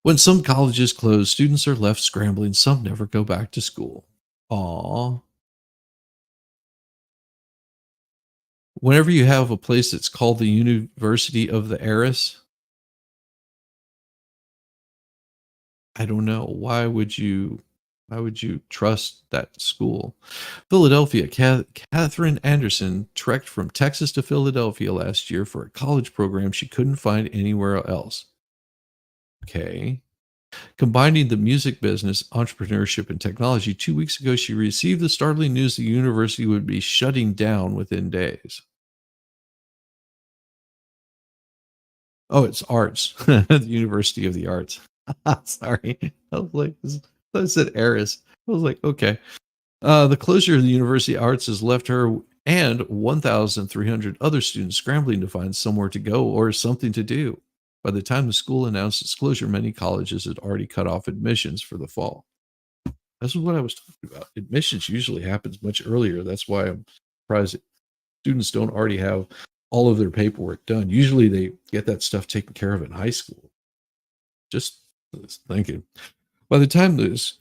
When some colleges close, students are left scrambling. Some never go back to school. Aw. Whenever you have a place that's called the University of the Heiress, I don't know. Why would you Why would you trust that school? Philadelphia, Catherine Anderson trekked from Texas to Philadelphia last year for a college program she couldn't find anywhere else. Okay. Combining the music business, entrepreneurship, and technology, 2 weeks ago, she received the startling news the university would be shutting down within days. Oh, it's arts, the University of the Arts. Sorry. I was like, I said heiress. I was like, okay. The closure of the University Arts has left her and 1,300 other students scrambling to find somewhere to go or something to do. By the time the school announced its closure, many colleges had already cut off admissions for the fall. This is what I was talking about. Admissions usually happens much earlier. That's why I'm surprised that students don't already have all of their paperwork done. Usually they get that stuff taken care of in high school. Just thinking. By the time this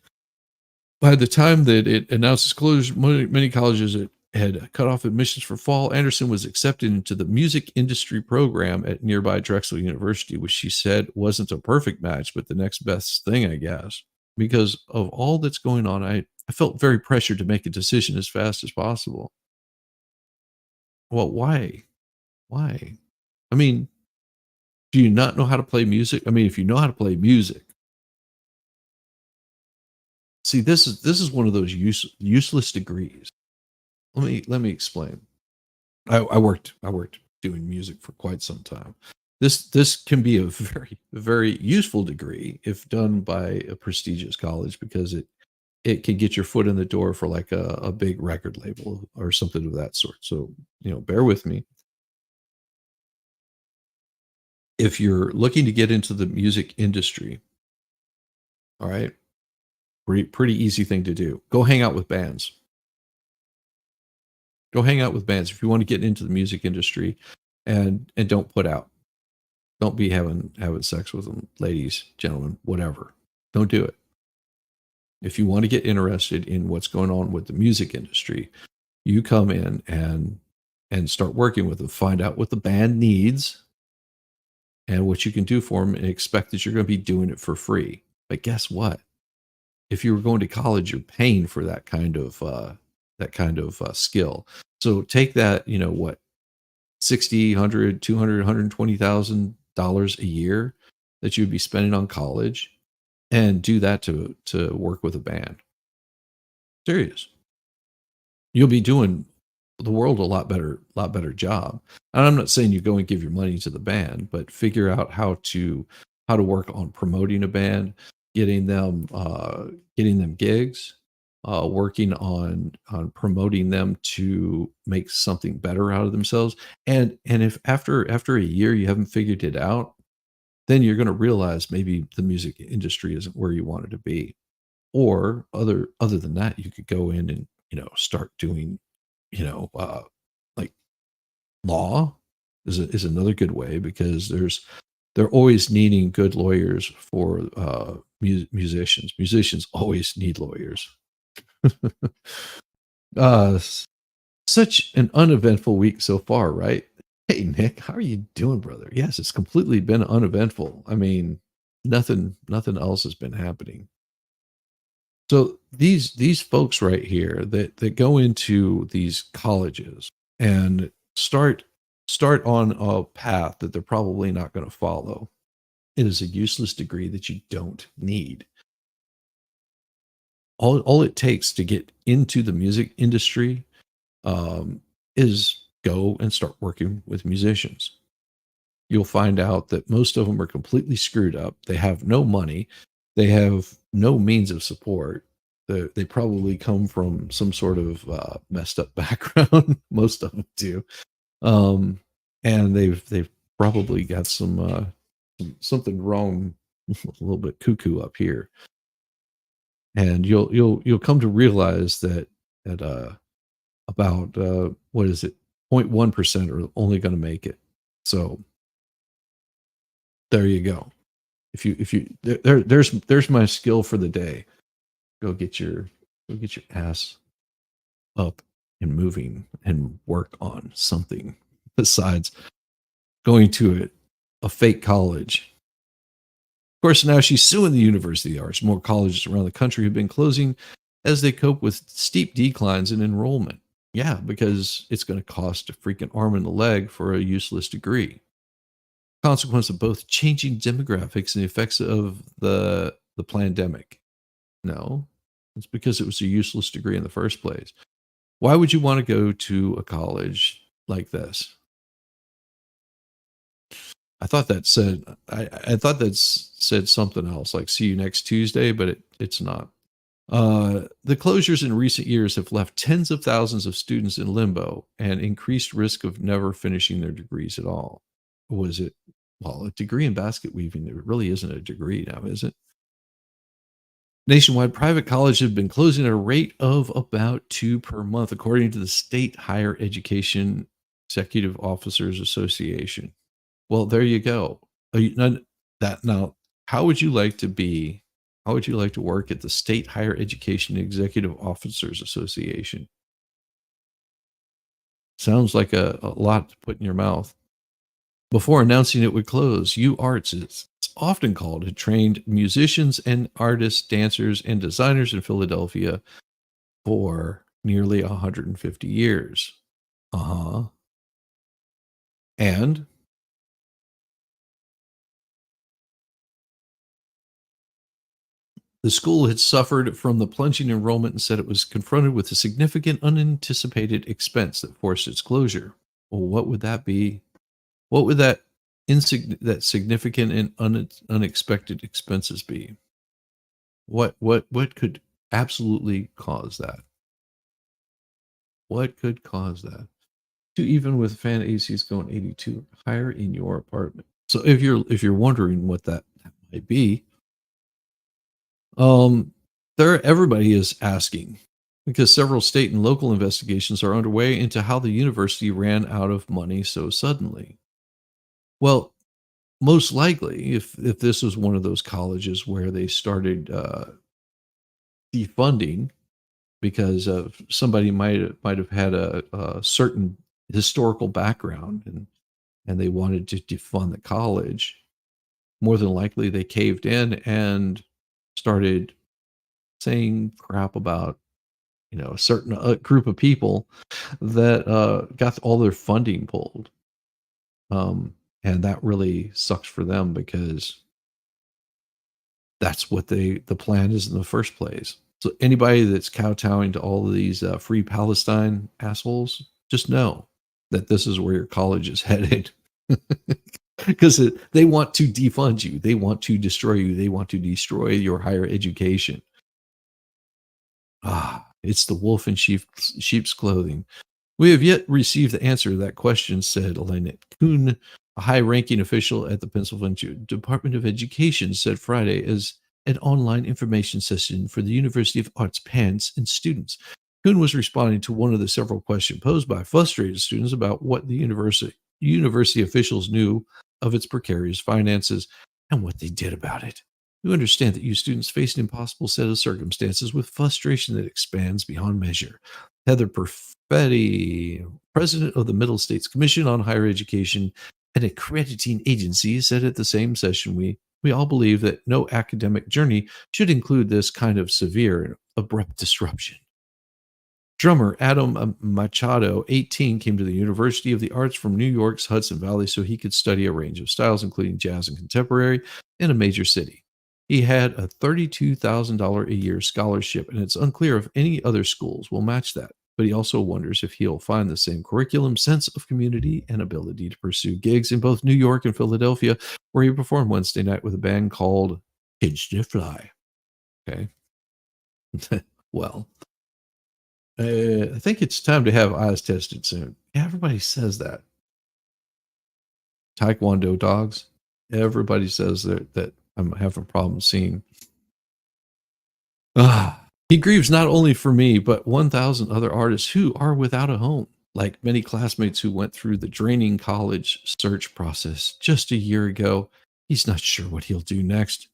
By the time that it announced its closure, many colleges had cut off admissions for fall. Anderson was accepted into the music industry program at nearby Drexel University, which she said wasn't a perfect match, but the next best thing, I guess. Because of all that's going on, I felt very pressured to make a decision as fast as possible. Well, why? Why? I mean, do you not know how to play music? I mean, if you know how to play music, see, this is one of those useless degrees. Let me explain. I worked doing music for quite some time. This can be a very useful degree if done by a prestigious college because it can get your foot in the door for like a big record label or something of that sort. So, bear with me. If you're looking to get into the music industry, all right, pretty easy thing to do. Go hang out with bands. Go hang out with bands if you want to get into the music industry and don't put out. Don't be having sex with them, ladies, gentlemen, whatever. Don't do it. If you want to get interested in what's going on with the music industry, you come in and start working with them. Find out what the band needs and what you can do for them, and expect that you're going to be doing it for free. But guess what? If you were going to college, you're paying for that kind of skill. So take that, what 60, 100, 200, $120,000 a year that you'd be spending on college and do that to work with a band. Serious. You'll be doing the world a lot better job. And I'm not saying you go and give your money to the band, but figure out how to work on promoting a band, getting them gigs, working on promoting them to make something better out of themselves. And if after a year you haven't figured it out, then you're going to realize maybe the music industry isn't where you want it to be. Or other than that, you could go in and start doing like law is another good way because they're always needing good lawyers for musicians. Musicians always need lawyers. S Such an uneventful week so far, right? Hey, Nick, how are you doing, brother? Yes, it's completely been uneventful. I mean, nothing else has been happening. So these folks right here that go into these colleges and start on a path that they're probably not going to follow. It is a useless degree that you don't need. All it takes to get into the music industry is go and start working with musicians. You'll find out that most of them are completely screwed up. They have no money. They have no means of support. They probably come from some sort of messed up background. Most of them do, um, and they've probably got something wrong, a little bit cuckoo up here. And you'll come to realize that about what is it, 0.1% are only going to make it. So there you go. If you there's my skill for the day. Go get your go get your ass up and moving and work on something besides going to a fake college Of course, now she's suing the University of the Arts. More colleges around the country have been closing as they cope with steep declines in enrollment. Yeah, because it's going to cost a freaking arm and a leg for a useless degree. Consequence of both changing demographics and the effects of the pandemic. No, it's because it was a useless degree in the first place. Why would you want to go to a college like this? I thought that said something else, like see you next Tuesday, but it's not. The closures in recent years have left tens of thousands of students in limbo and increased risk of never finishing their degrees at all. Was it, well, a degree in basket weaving? It really isn't a degree now, is it? Nationwide, private colleges have been closing at a rate of about two per month, according to the State Higher Education Executive Officers Association. Well, there you go. None, that now, how would you like to be? How would you like to work at the State Higher Education Executive Officers Association? Sounds like a lot to put in your mouth. Before announcing it would close, U Arts is often called had trained musicians and artists, dancers, and designers in Philadelphia for nearly 150 years. Uh huh. And the school had suffered from the plunging enrollment and said it was confronted with a significant unanticipated expense that forced its closure. Well, what would that be? What would that significant and unexpected expenses be? What could absolutely cause that? What could cause that? To even with fan ACs going 82 higher in your apartment. So if you're wondering what that might be, um, there everybody is asking because several state and local investigations are underway into how the university ran out of money so suddenly. Well, most likely, if this was one of those colleges where they started defunding because of somebody might have had a certain historical background and they wanted to defund the college, more than likely they caved in and started saying crap about a certain group of people that got all their funding pulled, and that really sucks for them because that's what the plan is in the first place. So anybody that's kowtowing to all of these free Palestine assholes, just know that this is where your college is headed. Because they want to defund you, they want to destroy you, they want to destroy your higher education. It's the wolf in sheep's clothing. We have yet received the answer to that question, said Elena Kuhn, a high ranking official at the Pennsylvania Department of Education, said Friday as an online information session for the University of Arts parents and students. Kuhn was responding to one of the several questions posed by frustrated students about what the university officials knew of its precarious finances and what they did about it. You understand that you students face an impossible set of circumstances with frustration that expands beyond measure. Heather Perfetti, president of the Middle States Commission on Higher Education, an accrediting agency, said at the same session, we all believe that no academic journey should include this kind of severe and abrupt disruption. Drummer Adam Machado, 18, came to the University of the Arts from New York's Hudson Valley so he could study a range of styles, including jazz and contemporary, in a major city. He had a $32,000 a year scholarship, and it's unclear if any other schools will match that. But he also wonders if he'll find the same curriculum, sense of community, and ability to pursue gigs in both New York and Philadelphia, where he performed Wednesday night with a band called Kids to Fly. Okay. Well, I think it's time to have eyes tested soon. Yeah, everybody says that. Taekwondo dogs. Everybody says that I'm having problems seeing. He grieves not only for me, but 1,000 other artists who are without a home. Like many classmates who went through the draining college search process just a year ago, he's not sure what he'll do next.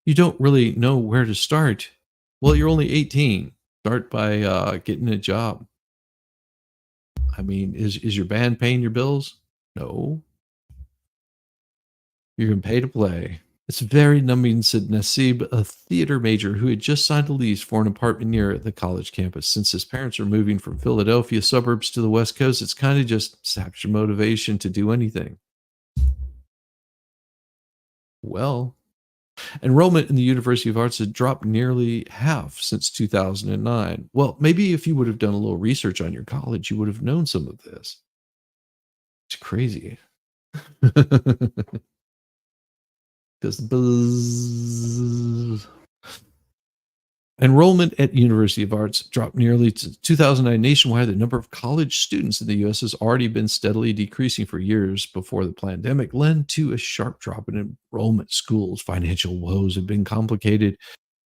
You don't really know where to start. Well, you're only 18. Start by getting a job. I mean, is your band paying your bills? No. You're going to pay to play. It's very numbing, said Nasib, a theater major who had just signed a lease for an apartment near the college campus. Since his parents are moving from Philadelphia suburbs to the West Coast, it's kind of just saps your motivation to do anything. Well, enrollment in the University of Arts had dropped nearly half since 2009. Well, maybe if you would have done a little research on your college, you would have known some of this. It's crazy. Because enrollment at University of Arts dropped nearly to 2009 nationwide. The number of college students in the U.S. has already been steadily decreasing for years before the pandemic led to a sharp drop in enrollment. Schools' financial woes have been complicated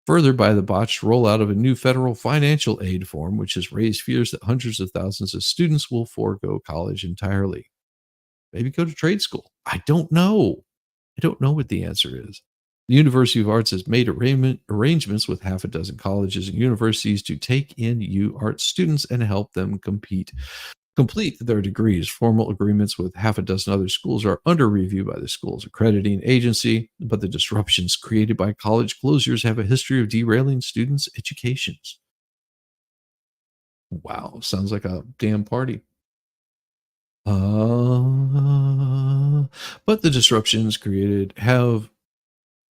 further by the botched rollout of a new federal financial aid form, which has raised fears that hundreds of thousands of students will forego college entirely. Maybe go to trade school. I don't know. I don't know what the answer is. The University of Arts has made arrangements with half a dozen colleges and universities to take in U Arts students and help them complete their degrees. Formal agreements with half a dozen other schools are under review by the school's accrediting agency, but the disruptions created by college closures have a history of derailing students' educations. Wow, sounds like a damn party. But the disruptions created have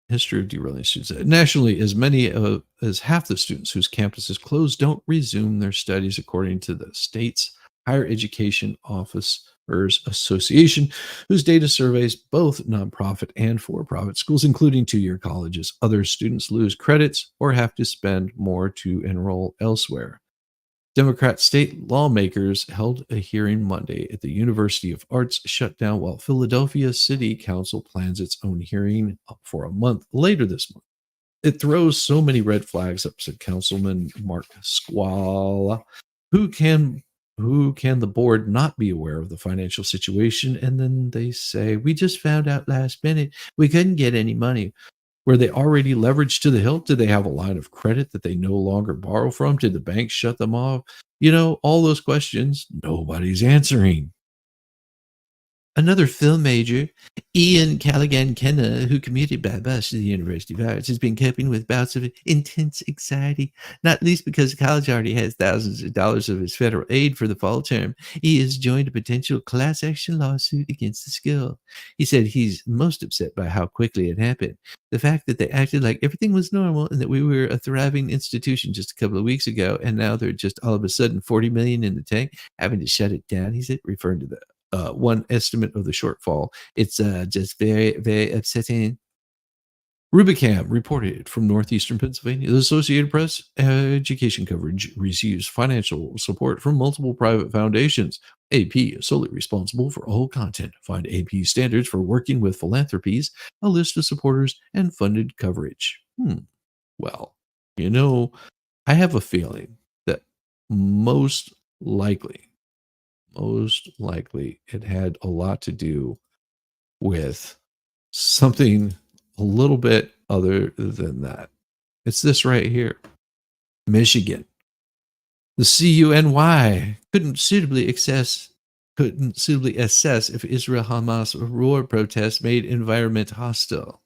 history of derailing students. Nationally, as many as half the students whose campuses closed don't resume their studies, according to the state's Higher Education Officers Association, whose data surveys both nonprofit and for profit schools, including 2 year colleges. Other students lose credits or have to spend more to enroll elsewhere. Democrat state lawmakers held a hearing Monday at the University of Arts shutdown while Philadelphia City Council plans its own hearing for a month later this month. It throws so many red flags up, said Councilman Mark Squala. Who can who can the board not be aware of the financial situation? And then they say, we just found out last minute we couldn't get any money. Were they already leveraged to the hilt? Did they have a line of credit that they no longer borrow from? Did the bank shut them off? All those questions nobody's answering. Another film major, Ian Callaghan Kenna, who commuted by bus to the University of Arts, has been coping with bouts of intense anxiety, not least because the college already has thousands of dollars of his federal aid for the fall term. He has joined a potential class action lawsuit against the school. He said he's most upset by how quickly it happened. The fact that they acted like everything was normal and that we were a thriving institution just a couple of weeks ago, and now they're just all of a sudden 40 million in the tank, having to shut it down, he said, referring to the one estimate of the shortfall. It's just very, very upsetting. Rubicam reported from northeastern Pennsylvania. The Associated Press education coverage receives financial support from multiple private foundations. AP is solely responsible for all content. Find AP standards for working with philanthropies, a list of supporters, and funded coverage. Well, I have a feeling that most likely it had a lot to do with something a little bit other than that. It's this right here. Michigan. The CUNY couldn't suitably assess if Israel Hamas war protests made environment hostile.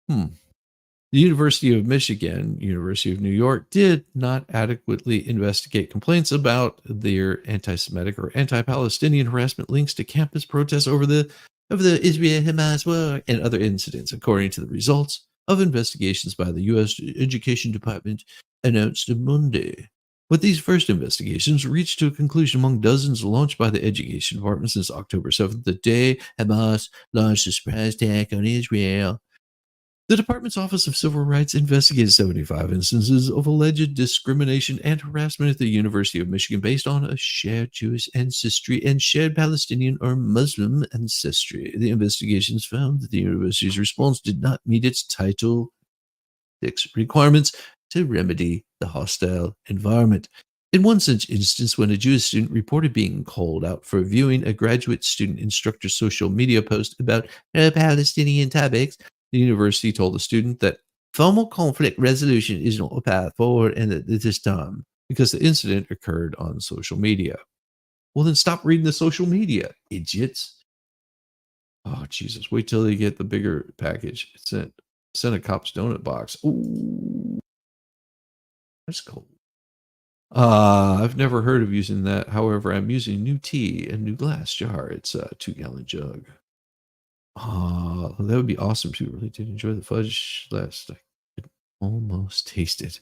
The University of Michigan, University of New York did not adequately investigate complaints about their anti-Semitic or anti-Palestinian harassment links to campus protests over the Israel-Hamas war and other incidents, according to the results of investigations by the U.S. Education Department announced on Monday. With these first investigations reached to a conclusion among dozens launched by the Education Department since October 7th, the day Hamas launched a surprise attack on Israel. The department's Office of Civil Rights investigated 75 instances of alleged discrimination and harassment at the University of Michigan based on a shared Jewish ancestry and shared Palestinian or Muslim ancestry. The investigations found that the university's response did not meet its Title VI requirements to remedy the hostile environment. In one such instance, when a Jewish student reported being called out for viewing a graduate student instructor's social media post about Palestinian topics, the university told the student that formal conflict resolution is not a path forward and at this time because the incident occurred on social media. Well, then stop reading the social media, idiots. Oh, Jesus. Wait till they get the bigger package. It sent a Cop's donut box. Ooh, that's cool. I've never heard of using that. However, I'm using new tea and new glass jar. It's a 2-gallon jug. That would be awesome too. Really did enjoy the fudge last. I could almost taste it.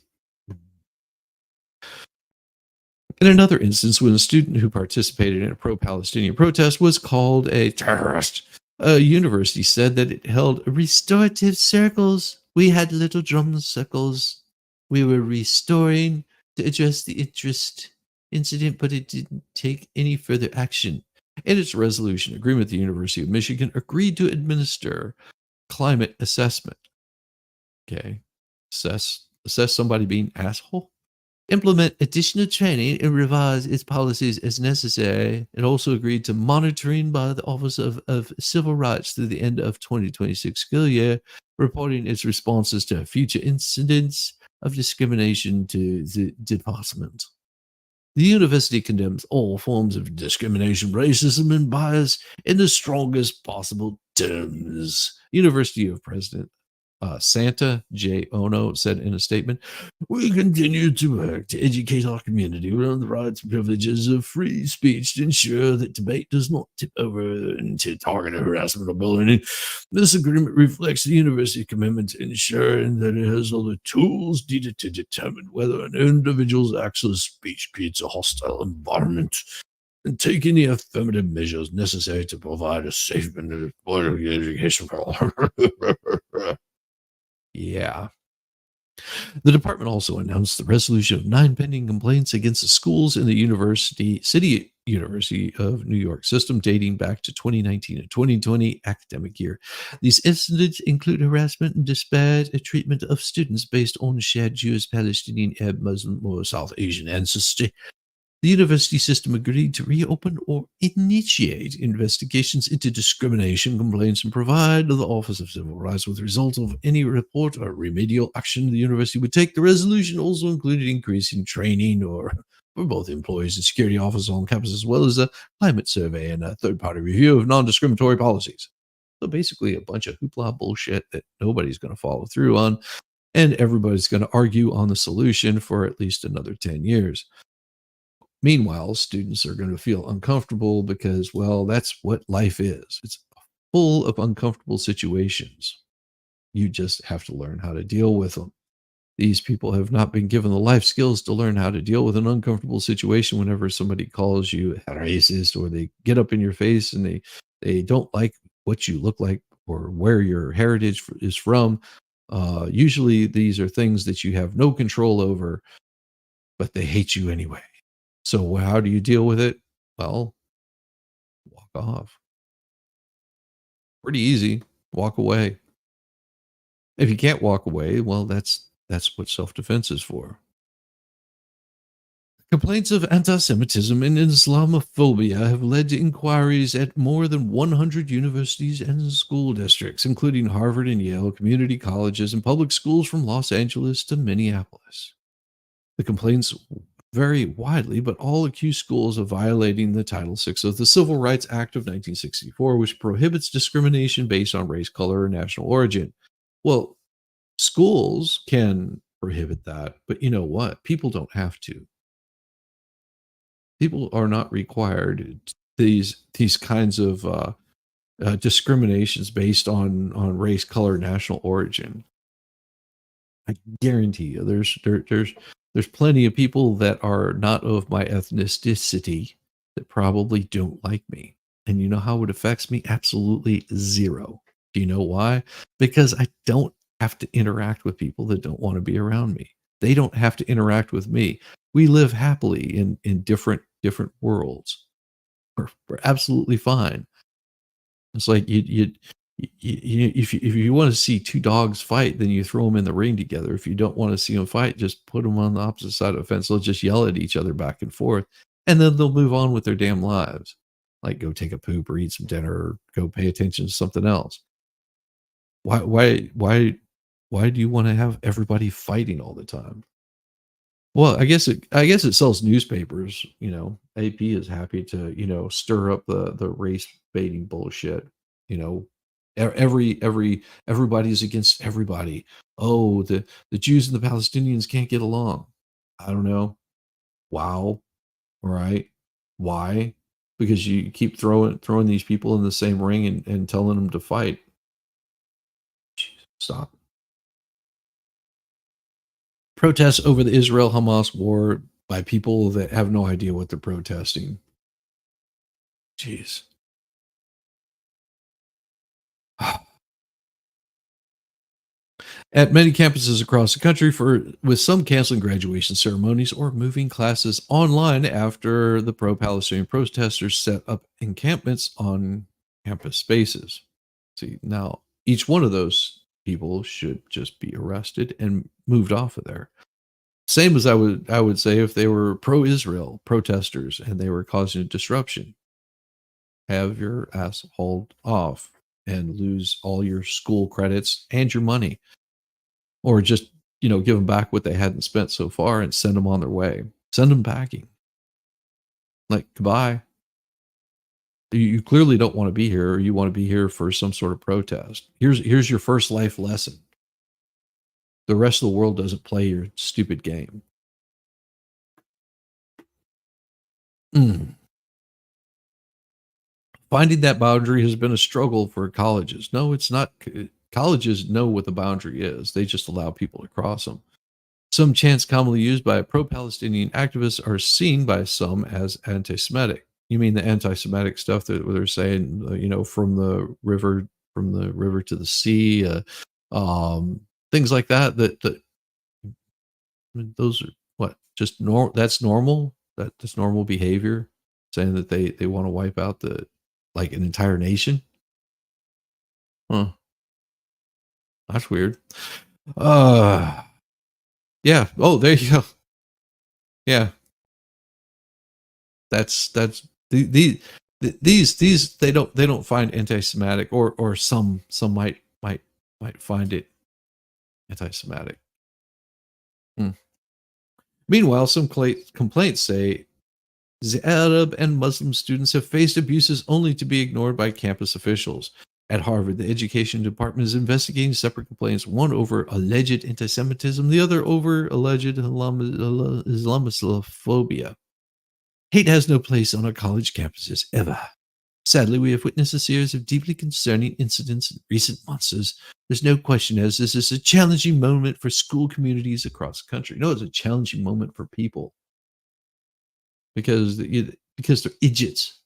In another instance, when a student who participated in a pro-Palestinian protest was called a terrorist, a university said that it held restorative circles. We had little drum circles. We were restoring to address the interest incident, but it didn't take any further action. In its resolution agreement, the University of Michigan agreed to administer climate assessment. Okay. Assess somebody being asshole. Implement additional training and revise its policies as necessary. It also agreed to monitoring by the Office of Civil Rights through the end of 2026 school year, reporting its responses to future incidents of discrimination to the department. The university condemns all forms of discrimination, racism, and bias in the strongest possible terms. University of President Santa J. Ono said in a statement, "We continue to work to educate our community around the rights and privileges of free speech to ensure that debate does not tip over into targeted harassment or bullying. This agreement reflects the university's commitment to ensuring that it has all the tools needed to determine whether an individual's acts of speech creates a hostile environment and take any affirmative measures necessary to provide a safe and affordable education for all." Yeah. The department also announced the resolution of 9 pending complaints against the schools in the City University of New York system dating back to 2019 and 2020 academic year. These incidents include harassment and disparate treatment of students based on shared Jewish, Palestinian, Arab, Muslim, or South Asian ancestry. The university system agreed to reopen or initiate investigations into discrimination complaints and provide the Office of Civil Rights with results of any report or remedial action the university would take. The resolution also included increasing training for both employees and security officers on campus, as well as a climate survey and a third-party review of non-discriminatory policies. So basically a bunch of hoopla bullshit that nobody's going to follow through on, and everybody's going to argue on the solution for at least another 10 years. Meanwhile, students are going to feel uncomfortable because, well, that's what life is. It's full of uncomfortable situations. You just have to learn how to deal with them. These people have not been given the life skills to learn how to deal with an uncomfortable situation whenever somebody calls you a racist or they get up in your face and they don't like what you look like or where your heritage is from. Usually these are things that you have no control over, but they hate you anyway. So how do you deal with it? Well, walk off. Pretty easy. Walk away. If you can't walk away, well, that's what self-defense is for. Complaints of anti-Semitism and Islamophobia have led to inquiries at more than 100 universities and school districts, including Harvard and Yale, community colleges, and public schools from Los Angeles to Minneapolis. The complaints vary widely, but all accuse schools of violating the Title VI of the Civil Rights Act of 1964, which prohibits discrimination based on race, color, or national origin. Well, schools can prohibit that, but you know what? People don't have to. People are not required these kinds of discriminations based on race, color, national origin. I guarantee you, there's plenty of people that are not of my ethnicity that probably don't like me. And you know how it affects me? Absolutely zero. Do you know why? Because I don't have to interact with people that don't want to be around me. They don't have to interact with me. We live happily in different worlds. We're absolutely fine. It's like if you want to see two dogs fight, then you throw them in the ring together. If you don't want to see them fight, just put them on the opposite side of the fence. They'll just yell at each other back and forth, and then they'll move on with their damn lives. Like go take a poop or eat some dinner or go pay attention to something else. Why do you want to have everybody fighting all the time? Well, I guess it sells newspapers. AP is happy to stir up the race baiting bullshit. You know, everybody's against everybody. Oh, the Jews and the Palestinians can't get along. I don't know. Wow. All right. Why? Because you keep throwing these people in the same ring and telling them to fight. Jeez, stop. Protests over the Israel Hamas war by people that have no idea what they're protesting. Jeez. At many campuses across the country, with some canceling graduation ceremonies or moving classes online after the pro-Palestinian protesters set up encampments on campus spaces. See, now each one of those people should just be arrested and moved off of there. Same as I would say if they were pro-Israel protesters and they were causing a disruption, have your ass hauled off and lose all your school credits and your money, or just give them back what they hadn't spent so far and send them on their way. Send them packing. Like goodbye. You clearly don't want to be here, or you want to be here for some sort of protest. Here's your first life lesson. The rest of the world doesn't play your stupid game. Mm. Finding that boundary has been a struggle for colleges. No, it's not. Colleges know what the boundary is. They just allow people to cross them. Some chants commonly used by pro-Palestinian activists are seen by some as anti-Semitic. You mean the anti-Semitic stuff that where they're saying, from the river to the sea, things like that. Those are what just normal. That's normal. That's normal behavior. Saying that they want to wipe out like an entire nation. Huh? That's weird. Uh yeah. Oh, there you go. Yeah. That's these they don't find anti-Semitic, or some might find it anti-Semitic. Hmm. Meanwhile, some complaints say the Arab and Muslim students have faced abuses only to be ignored by campus officials. At Harvard, the education department is investigating separate complaints, one over alleged anti-Semitism, the other over alleged Islamophobia. Hate has no place on our college campuses, ever. Sadly, we have witnessed a series of deeply concerning incidents in recent months. There's no question as this is a challenging moment for school communities across the country. No, it's a challenging moment for people because they're idiots,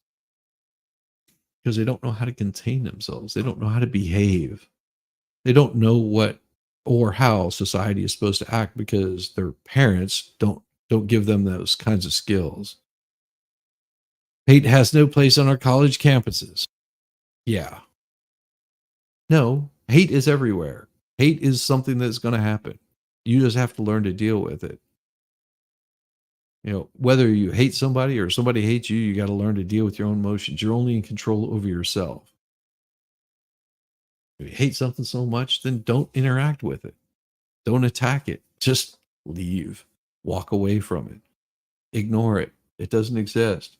because they don't know how to contain themselves. They don't know how to behave. They don't know what or how society is supposed to act because their parents don't give them those kinds of skills. Hate has no place on our college campuses. Yeah. No, hate is everywhere. Hate is something that's going to happen. You just have to learn to deal with it. Whether you hate somebody or somebody hates you, you got to learn to deal with your own emotions. You're only in control over yourself. If you hate something so much, then don't interact with it. Don't attack it. Just leave. Walk away from it. Ignore it. It doesn't exist.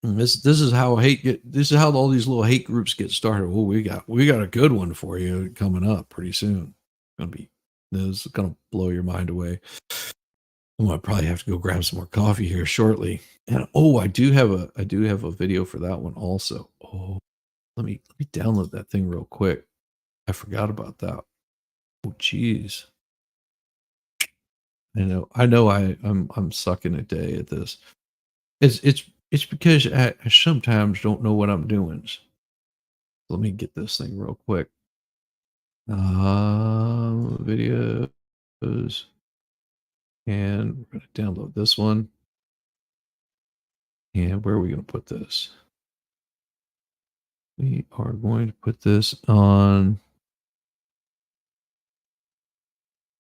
And this is how this is how all these little hate groups get started. Oh, we got a good one for you coming up pretty soon. This is gonna blow your mind away. I'm gonna probably have to go grab some more coffee here shortly. And I do have a video for that one also. Oh, let me download that thing real quick. I forgot about that. Oh, geez. I know I'm sucking a day at this. It's because I sometimes don't know what I'm doing. Let me get this thing real quick. Videos, and we're gonna download this one. And where are we gonna put this? We are going to put this on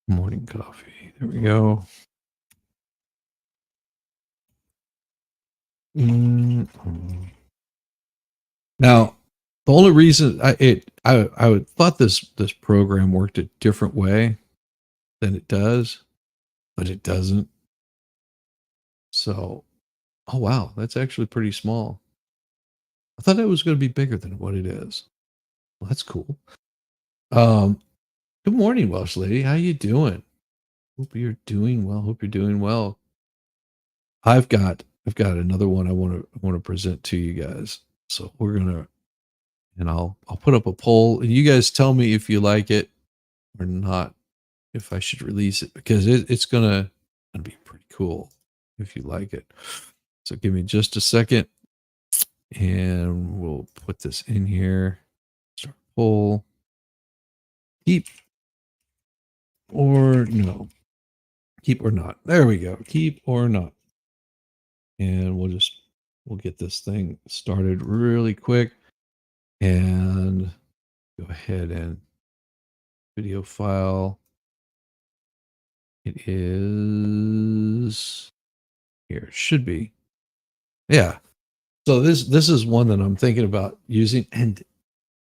morning coffee. There we go. Mm. Now, the only reason I would thought this program worked a different way than it does, but it doesn't. So, oh wow, that's actually pretty small. I thought it was going to be bigger than what it is. Well, that's cool. Um, Good morning, Welsh lady. How you doing? Hope you're doing well. Hope you're doing well. I've got another one I want to present to you guys. So we're gonna and I'll put up a poll and you guys tell me if you like it or not, if I should release it because it's gonna be pretty cool if you like it. So give me just a second and we'll put this in here. Start poll. Keep or no. Keep or not. There we go. Keep or not. And we'll get this thing started really quick and go ahead and video file. It is here. It should be. Yeah. So this is one that I'm thinking about using, and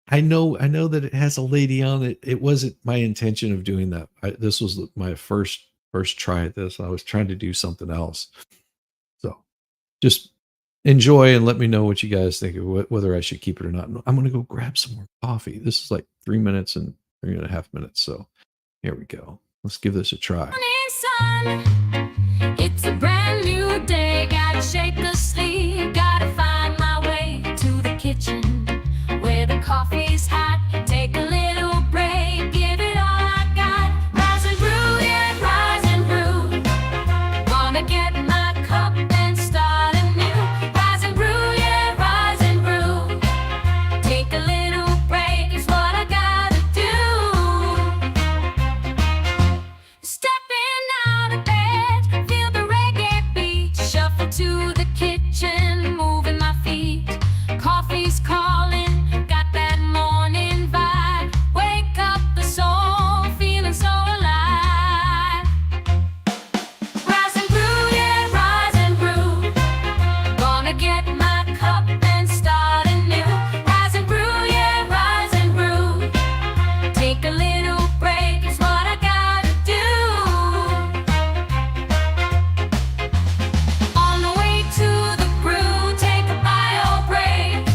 I know that it has a lady on it. It wasn't my intention of doing that. This was my first try at this. I was trying to do something else. So just enjoy and let me know what you guys think of whether I should keep it or not. I'm going to go grab some more coffee. This is like 3 minutes and 3.5 minutes. So here we go. Let's give this a try. Morning sun, it's a brand new day. Gotta shake the sleep, gotta find my way to the kitchen where the coffee's hot. Take a little break, give it all I got. Rise and brew, yeah, rise and brew. Wanna get my cup and start anew. Rise and brew, yeah, rise and brew. Take a little break is what I gotta do. Stepping out of bed, feel the reggae beat. Shuffle to the kitchen, moving my feet. Coffee's calling, got that morning vibe. Wake up the soul, feeling so alive. Rise and brew, yeah, rise and brew. Gonna get my cup and start anew. Rise and brew, yeah, rise and brew. Take a little break is what I gotta do. On the way to the brew, take a bio break.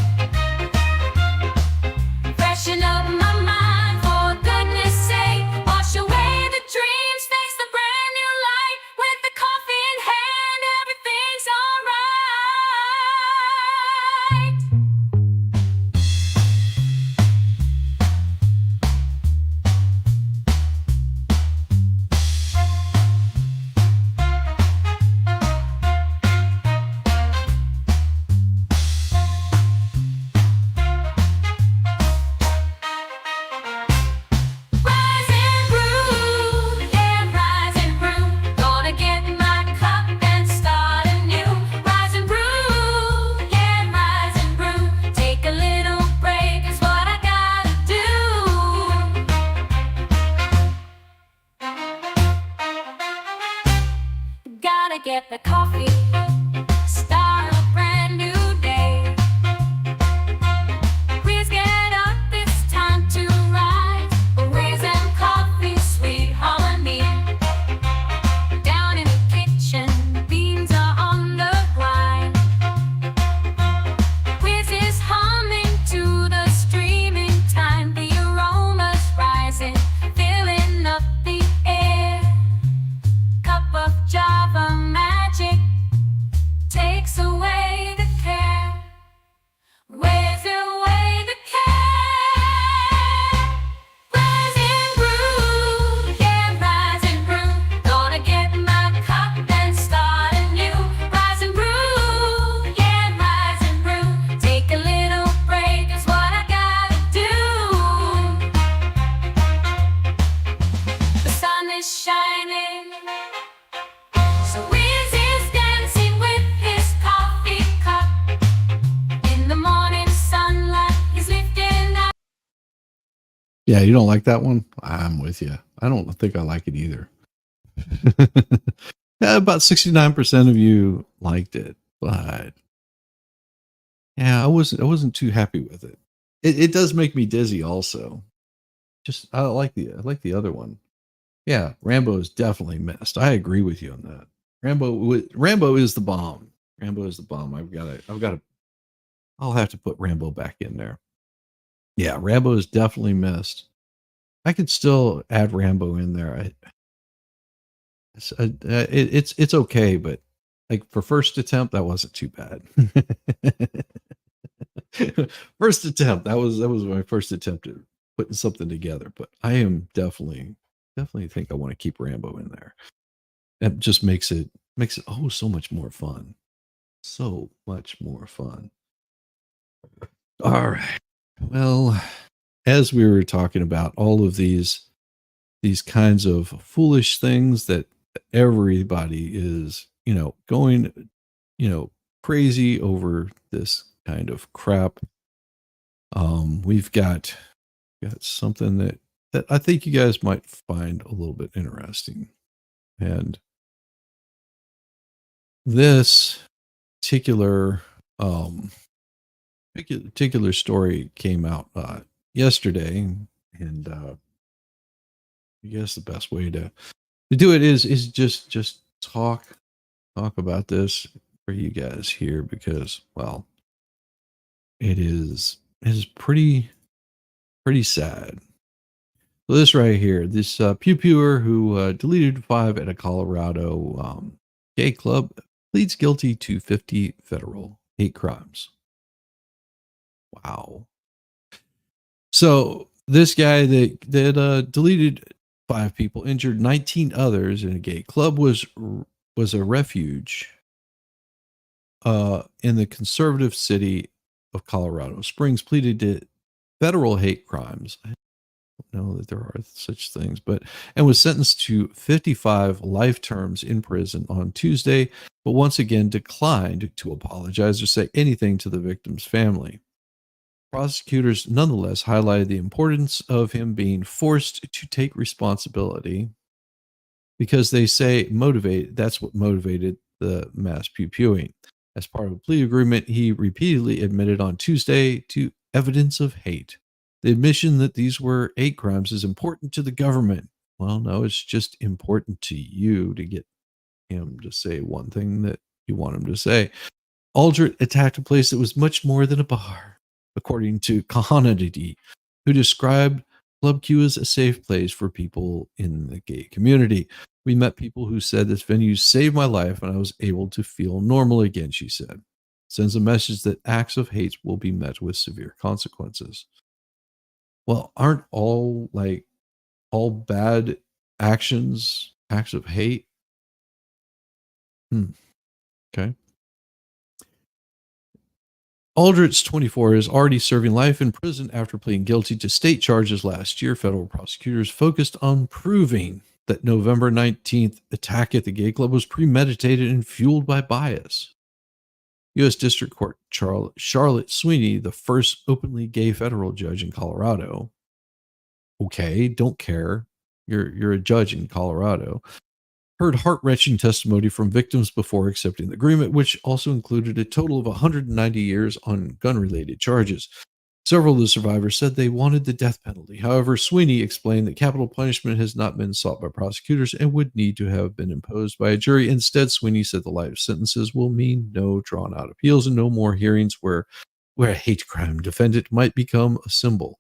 Freshen up my mind, for goodness sake. Wash away the dreams, face the brand new light. With the coffee in hand, everything's alright. Rise and brew, yeah, rise and brew. Gonna get my cup and start anew. Rise and brew, yeah, rise and brew. Take a little break is what I gotta do. Gotta get the coffee, start a brand new day. Please get up, it's time to rise. Whiz and Coffee, sweet harmony. Down in the kitchen, beans are on the grind. Whiz is humming to the streaming time. The aromas rising, filling up the air. Cup of Java magic takes away the care. Wears away the care. Rise and brew, yeah, rise and brew. Gonna get my cup and start anew. Rise and brew, yeah, rise and brew. Take a little break is what I gotta do. The sun is shining, so Whiz is dancing with his coffee cup. In the morning sunlight, he's lifting up. Yeah, you don't like that one? I'm with you. I don't think I like it either. Yeah, about 69% of you liked it, but yeah, I wasn't too happy with it. It does make me dizzy also. Just I like the other one. Yeah, Rambo is definitely missed. I agree with you on that. Rambo is the bomb. Rambo is the bomb. I've got to I'll have to put Rambo back in there. Yeah, Rambo is definitely missed. I could still add Rambo in there. It's okay, but like for first attempt, that wasn't too bad. First attempt, that was my first attempt at putting something together. But I am definitely think I want to keep Rambo in there. That just makes it oh so much more fun. So much more fun. All right. Well, as we were talking about all of these kinds of foolish things that everybody is, going, crazy over this kind of crap. We've got something that I think you guys might find a little bit interesting. And this particular um particular story came out yesterday, and I guess the best way to do it is just talk about this for you guys here because well it is pretty sad. So this right here, this pew pewer who deleted 5 at a Colorado gay club pleads guilty to 50 federal hate crimes. Wow. So this guy that deleted 5 people, injured 19 others in a gay club was a refuge in the conservative city of Colorado Springs, pleaded to federal hate crimes. I don't know that there are such things, but and was sentenced to 55 life terms in prison on Tuesday, but once again declined to apologize or say anything to the victim's family. Prosecutors nonetheless highlighted the importance of him being forced to take responsibility because they say that's what motivated the mass pew-pewing. As part of a plea agreement, he repeatedly admitted on Tuesday to evidence of hate. The admission that these were hate crimes is important to the government. Well, no, it's just important to you to get him to say one thing that you want him to say. Aldrich attacked a place that was much more than a bar, according to Kahanadi, who described Club Q as a safe place for people in the gay community. We met people who said this venue saved my life and I was able to feel normal again, she said. Sends a message that acts of hate will be met with severe consequences. Well, aren't all bad actions acts of hate? Hmm. Okay. Aldrich, 24, is already serving life in prison after pleading guilty to state charges last year. Federal prosecutors focused on proving that November 19th attack at the gay club was premeditated and fueled by bias. U.S. District Court Charlotte Sweeney, the first openly gay federal judge in Colorado. Okay, don't care. You're a judge in Colorado. Heard heart-wrenching testimony from victims before accepting the agreement, which also included a total of 190 years on gun-related charges. Several of the survivors said they wanted the death penalty. However, Sweeney explained that capital punishment has not been sought by prosecutors and would need to have been imposed by a jury. Instead, Sweeney said the life sentences will mean no drawn-out appeals and no more hearings where a hate crime defendant might become a symbol.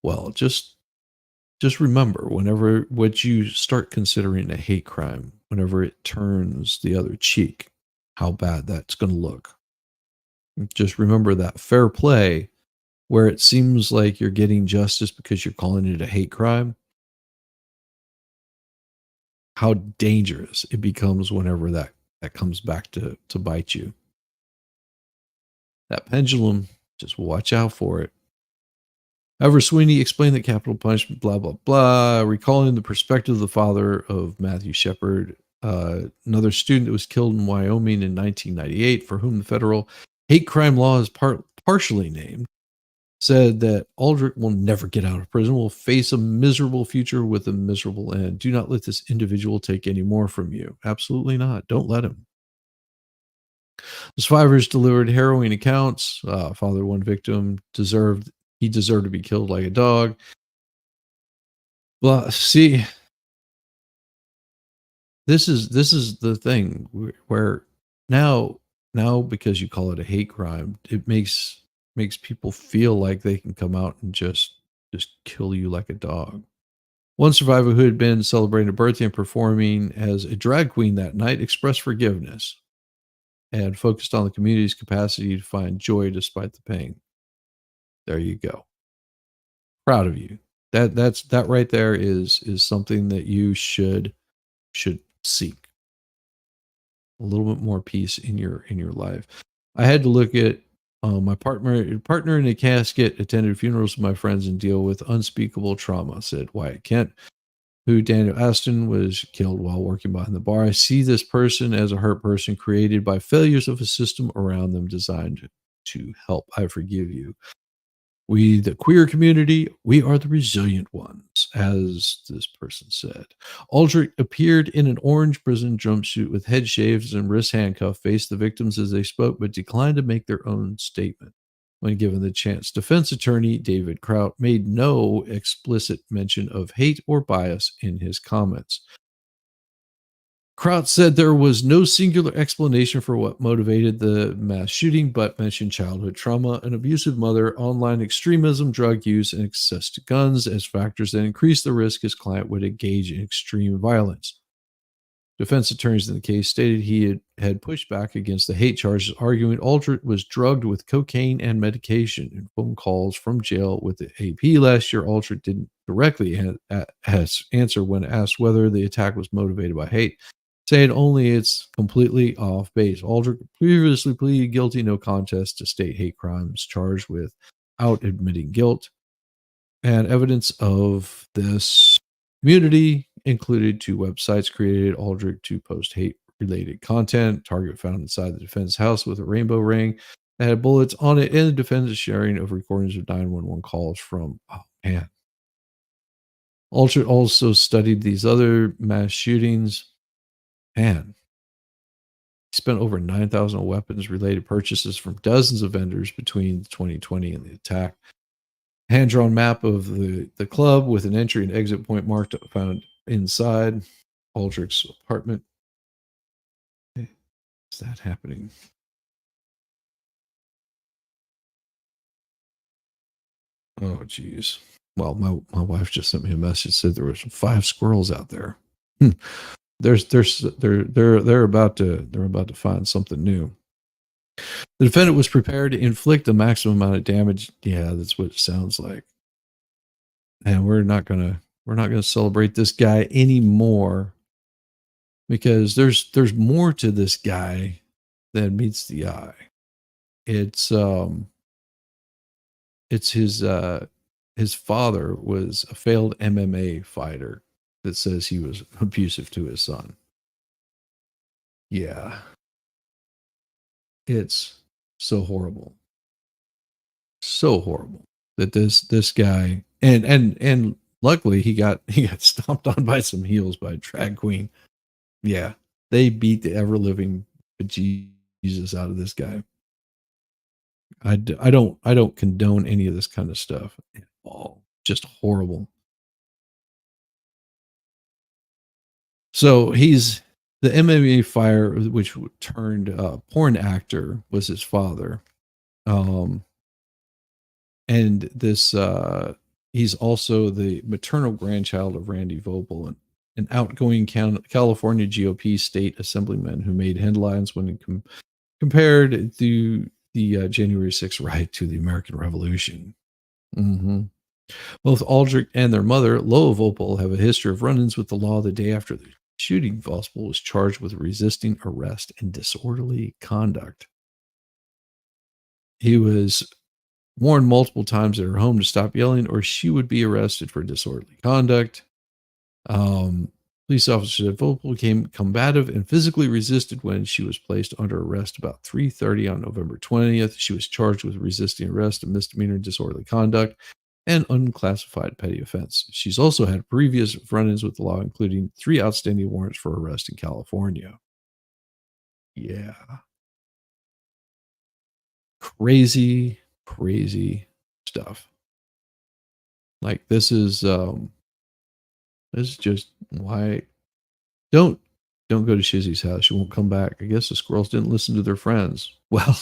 Well, just remember whenever what you start considering a hate crime, whenever it turns the other cheek, how bad that's going to look. Just remember that fair play where it seems like you're getting justice because you're calling it a hate crime, how dangerous it becomes whenever that comes back to bite you. That pendulum, just watch out for it. However, Sweeney explained that capital punishment, blah, blah, blah, recalling the perspective of the father of Matthew Shepard, another student that was killed in Wyoming in 1998, for whom the federal hate crime law is partially named, said that Aldrich will never get out of prison, will face a miserable future with a miserable end. Do not let this individual take any more from you. Absolutely not. Don't let him. The survivors delivered harrowing accounts. Father, one victim, deserved to be killed like a dog. Well, see, this is the thing where now now because you call it a hate crime, it makes people feel like they can come out and just kill you like a dog. One survivor who had been celebrating a birthday and performing as a drag queen that night expressed forgiveness and focused on the community's capacity to find joy despite the pain. There you go. Proud of you. That right there is something that you should seek a little bit more peace in your life. I had to look at my partner in a casket attended funerals of my friends and deal with unspeakable trauma, said Wyatt Kent, who Daniel Aston was killed while working behind the bar. I see this person as a hurt person created by failures of a system around them designed to help. I forgive you. We, the queer community, we are the resilient ones, as this person said. Aldrich appeared in an orange prison jumpsuit with head shaves and wrist handcuffed, faced the victims as they spoke, but declined to make their own statement. When given the chance, defense attorney David Kraut made no explicit mention of hate or bias in his comments. Kraut said there was no singular explanation for what motivated the mass shooting, but mentioned childhood trauma, an abusive mother, online extremism, drug use, and access to guns as factors that increased the risk his client would engage in extreme violence. Defense attorneys in the case stated he had pushed back against the hate charges, arguing Aldrich was drugged with cocaine and medication. In phone calls from jail with the AP last year, Aldrich didn't directly answer when asked whether the attack was motivated by hate, saying only it's completely off base. Aldrich previously pleaded guilty, no contest to state hate crimes, charged without admitting guilt. And evidence of this community included two websites created Aldrich to post hate related content. Target found inside the defense house with a rainbow ring that had bullets on it, and the defense sharing of recordings of 911 calls from, oh man. Aldrich also studied these other mass shootings. Man, he spent over 9,000 weapons related purchases from dozens of vendors between 2020 and the attack. Hand-drawn map of the club with an entry and exit point marked found inside Aldrich's apartment. Hey, is that happening? Oh, geez. Well, my wife just sent me a message, said there was 5 squirrels out there. Hmm. They're about to find something new. The defendant was prepared to inflict the maximum amount of damage. Yeah, that's what it sounds like. And we're not gonna celebrate this guy anymore because there's more to this guy than meets the eye. It's it's his father was a failed MMA fighter that says he was abusive to his son. Yeah, it's so horrible. So horrible that this guy and luckily he got stomped on by some heels by a drag queen. Yeah, they beat the ever living bejesus out of this guy. I don't condone any of this kind of stuff at all. Just horrible. So he's the MMA fighter, which turned porn actor, was his father. Um, and this he's also the maternal grandchild of Randy Vogel, an outgoing California GOP state assemblyman who made headlines when compared to the January 6th riot to the American Revolution. Hmm. Both Aldrich and their mother, Loa Vogel, have a history of run-ins with the law. The day after the shooting, Vogel was charged with resisting arrest and disorderly conduct. He was warned multiple times at her home to stop yelling or she would be arrested for disorderly conduct. Um, Police officer said Vogel became combative and physically resisted when she was placed under arrest about 3:30 on November 20th. She was charged with resisting arrest, a misdemeanor, disorderly conduct, and unclassified petty offense. She's also had previous run-ins with the law, including 3 outstanding warrants for arrest in California. Yeah. Crazy, crazy stuff. Like this is just why don't Don't go to Shizzy's house. She won't come back. I guess the squirrels didn't listen to their friends. Well,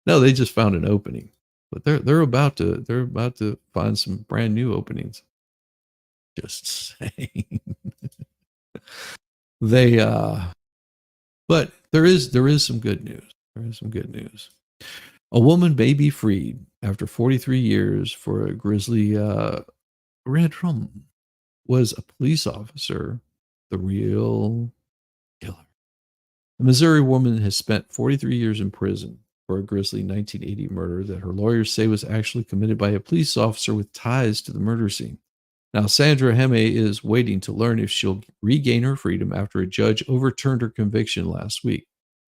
no, they just found an opening, but they're about to find some brand new openings. Just saying. They but there is some good news. There is some good news. A woman may be freed after 43 years for a grisly red rum. Was a police officer the real killer? A Missouri woman has spent 43 years in prison for a grisly 1980 murder that her lawyers say was actually committed by a police officer with ties to the murder scene. Now, Sandra Hemme is waiting to learn if she'll regain her freedom after a judge overturned her conviction last week.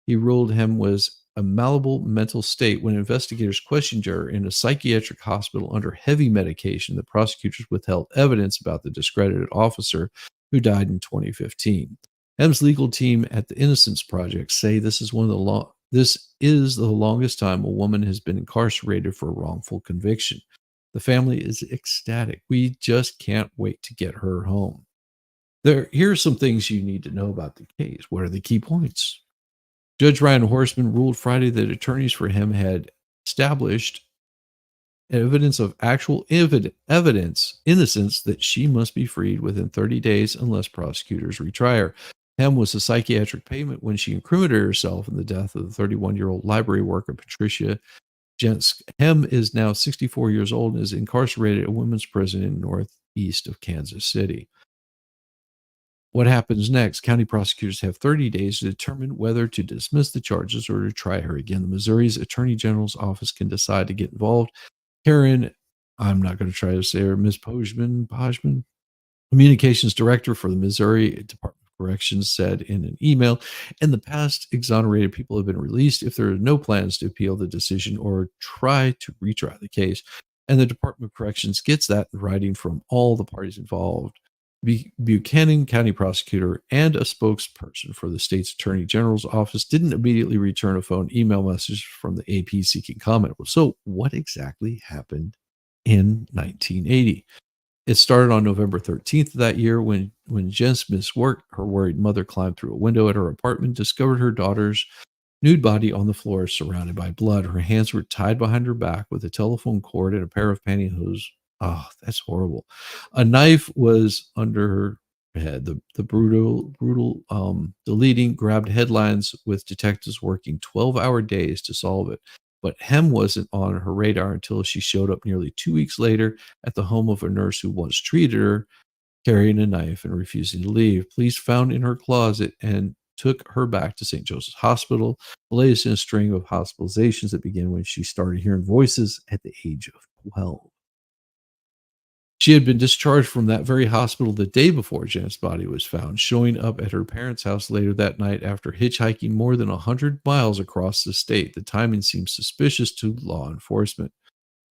He ruled Hemme was a malleable mental state when investigators questioned her in a psychiatric hospital under heavy medication. The prosecutors withheld evidence about the discredited officer who died in 2015. Hemme's legal team at the Innocence Project say this is the longest time a woman has been incarcerated for a wrongful conviction. The family is ecstatic. We just can't wait to get her home. Here are some things you need to know about the case. What are the key points? Judge Ryan Horseman ruled Friday that attorneys for him had established evidence of actual evidence innocence that she must be freed within 30 days unless prosecutors retry her. Hem was a psychiatric payment when she incriminated herself in the death of the 31-year-old library worker Patricia Jensk. Hem is now 64 years old and is incarcerated at a women's prison in northeast of Kansas City. What happens next? County prosecutors have 30 days to determine whether to dismiss the charges or to try her again. The Missouri's Attorney General's office can decide to get involved. Karen, I'm not going to try to say her, Ms. Pojman, communications director for the Missouri Department of Corrections, said in an email, in the past, exonerated people have been released if there are no plans to appeal the decision or try to retry the case. And the Department of Corrections gets that in writing from all the parties involved. Buchanan County prosecutor and a spokesperson for the state's attorney general's office didn't immediately return a phone email message from the AP seeking comment. So what exactly happened in 1980? It started on November 13th of that year when Jen Smith's work, her worried mother climbed through a window at her apartment, discovered her daughter's nude body on the floor surrounded by blood. Her hands were tied behind her back with a telephone cord and a pair of pantyhose. Oh, that's horrible. A knife was under her head. The brutal deleting grabbed headlines with detectives working 12-hour days to solve it. But Hem wasn't on her radar until she showed up nearly 2 weeks later at the home of a nurse who once treated her, carrying a knife and refusing to leave. Police found in her closet and took her back to St. Joseph's Hospital, the latest in a string of hospitalizations that began when she started hearing voices at the age of 12. She had been discharged from that very hospital the day before Janet's body was found, showing up at her parents' house later that night after hitchhiking more than 100 miles across the state. The timing seemed suspicious to law enforcement.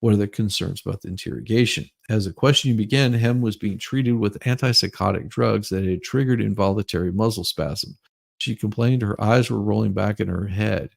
What are the concerns about the interrogation? As the questioning began, Hem was being treated with antipsychotic drugs that had triggered involuntary muzzle spasm. She complained her eyes were rolling back in her head.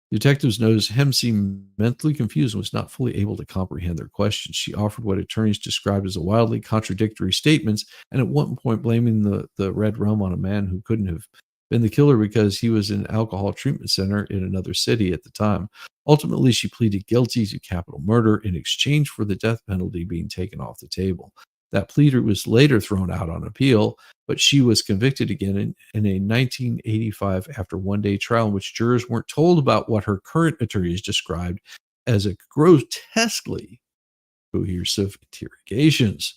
Detectives noticed Hem seemed mentally confused and was not fully able to comprehend their questions. She offered what attorneys described as a wildly contradictory statements, and at one point blaming the red rum on a man who couldn't have been the killer because he was in an alcohol treatment center in another city at the time. Ultimately, she pleaded guilty to capital murder in exchange for the death penalty being taken off the table. That plea was later thrown out on appeal, but she was convicted again in a 1985 after one-day trial in which jurors weren't told about what her current attorneys described as a grotesquely coercive interrogations.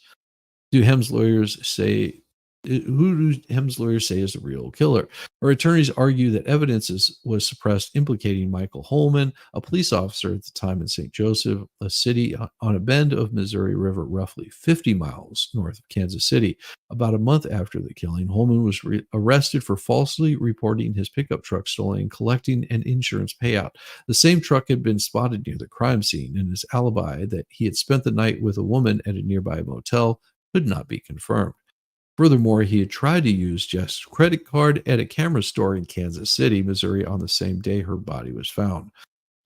Do Hem's lawyers say who do Hem's lawyers say is the real killer? Her attorneys argue that was suppressed implicating Michael Holman, a police officer at the time in St. Joseph, a city on a bend of Missouri River, roughly 50 miles north of Kansas City. About a month after the killing, Holman was arrested for falsely reporting his pickup truck stolen and collecting an insurance payout. The same truck had been spotted near the crime scene, and his alibi that he had spent the night with a woman at a nearby motel could not be confirmed. Furthermore, he had tried to use Jeff's credit card at a camera store in Kansas City, Missouri, on the same day her body was found.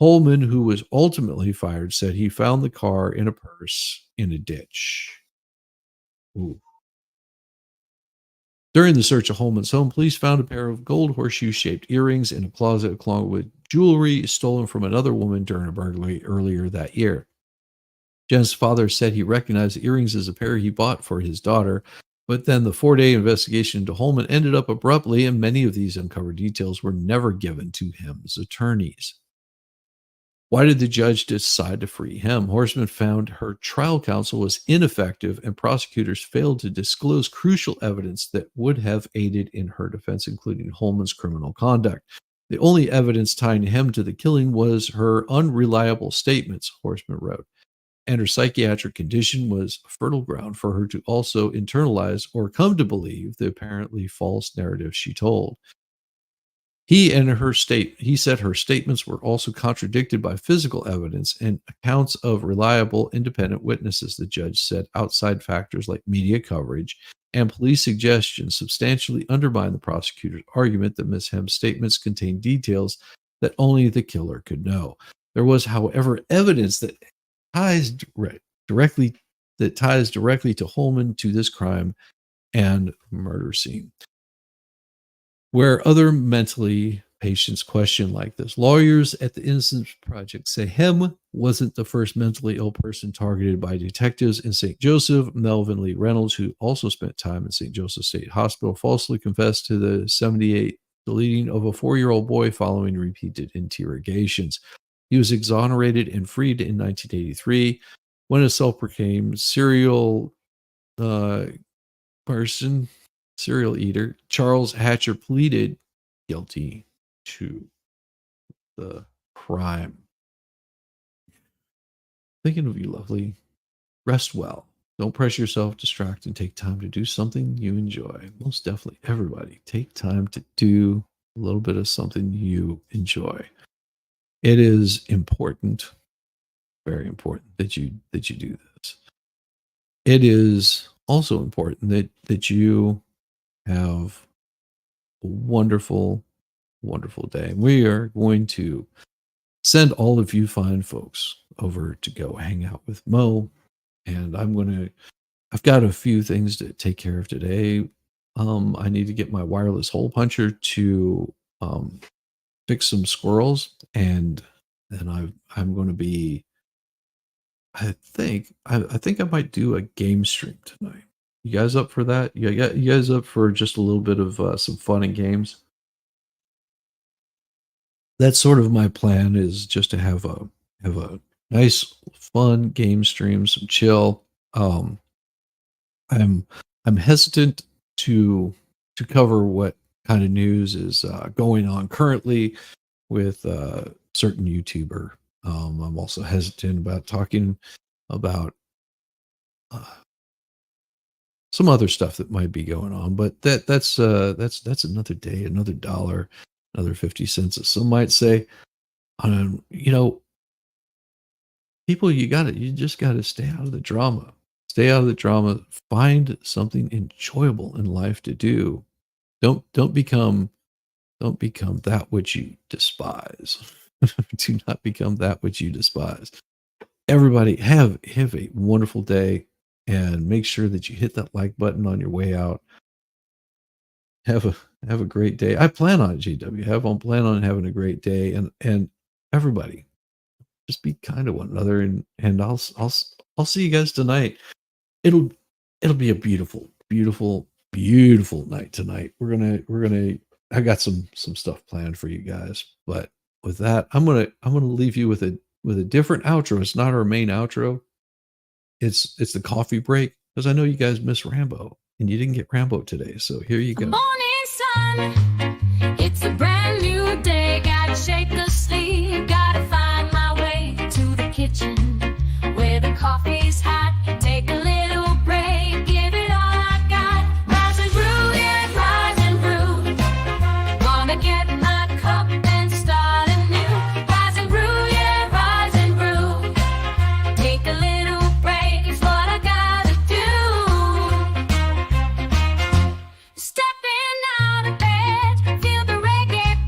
Holman, who was ultimately fired, said he found the car in a purse in a ditch. Ooh. During the search of Holman's home, police found a pair of gold horseshoe-shaped earrings in a closet along with jewelry stolen from another woman during a burglary earlier that year. Jen's father said he recognized the earrings as a pair he bought for his daughter, but then the 4-day investigation into Holman ended up abruptly, and many of these uncovered details were never given to Hem's attorneys. Why did the judge decide to free Hem? Horseman found her trial counsel was ineffective, and prosecutors failed to disclose crucial evidence that would have aided in her defense, including Holman's criminal conduct. The only evidence tying Hem to the killing was her unreliable statements, Horseman wrote, and her psychiatric condition was fertile ground for her to also internalize or come to believe the apparently false narrative she told. He said her statements were also contradicted by physical evidence and accounts of reliable independent witnesses, the judge said. Outside factors like media coverage and police suggestions substantially undermine the prosecutor's argument that Ms. Hem's statements contained details that only the killer could know. There was, however, evidence that ties directly to Holman, to this crime and murder scene. Where other mentally patients question like this, lawyers at the Innocence Project say Hem wasn't the first mentally ill person targeted by detectives in St. Joseph. Melvin Lee Reynolds, who also spent time in St. Joseph State Hospital, falsely confessed to the 78 deleting of a 4-year-old boy following repeated interrogations. He was exonerated and freed in 1983 when a self-proclaimed serial eater, Charles Hatcher, pleaded guilty to the crime. Thinking of you, lovely. Rest well. Don't press yourself, distract, and take time to do something you enjoy. Most definitely, everybody, take time to do a little bit of something you enjoy. It is important, very important, that you do this. It is also important that you have a wonderful, wonderful day. We are going to send all of you fine folks over to go hang out with Mo. And I've got a few things to take care of today. I need to get my wireless hole puncher to fix some squirrels. And then I'm going to be, I think I might do a game stream tonight. You guys up for that? You guys up for just a little bit of some fun and games? That's sort of my plan, is just to have a nice fun game stream, some chill. I'm hesitant to cover what kind of news is going on currently with a certain YouTuber. I'm also hesitant about talking about some other stuff that might be going on, but that's another day, another dollar, another 50 cents, as some might say. People, you just gotta stay out of the drama. Stay out of the drama. Find something enjoyable in life to do. Don't become that which you despise. Do not become that which you despise. Everybody, have a wonderful day. And make sure that you hit that like button on your way out. Have a great day. I plan on it, GW. I plan on having a great day. And everybody, just be kind to one another. And I'll see you guys tonight. It'll be a beautiful, beautiful, beautiful night tonight. We're gonna. I got some stuff planned for you guys. But with that, I'm gonna leave you with a different outro. It's not our main outro. It's the coffee break, because I know you guys miss Rambo and you didn't get Rambo today. So here you go. Morning sun, it's a brand new day. Gotta shake the sleep, gotta find my way to the kitchen where the coffee's hot. Take a little break, give it all I got. Rise and brew, yeah, rise and brew. Wanna get my cup and start anew. Rise and brew, yeah, rise and brew. Take a little break is what I gotta do. Stepping out of bed, feel the reggae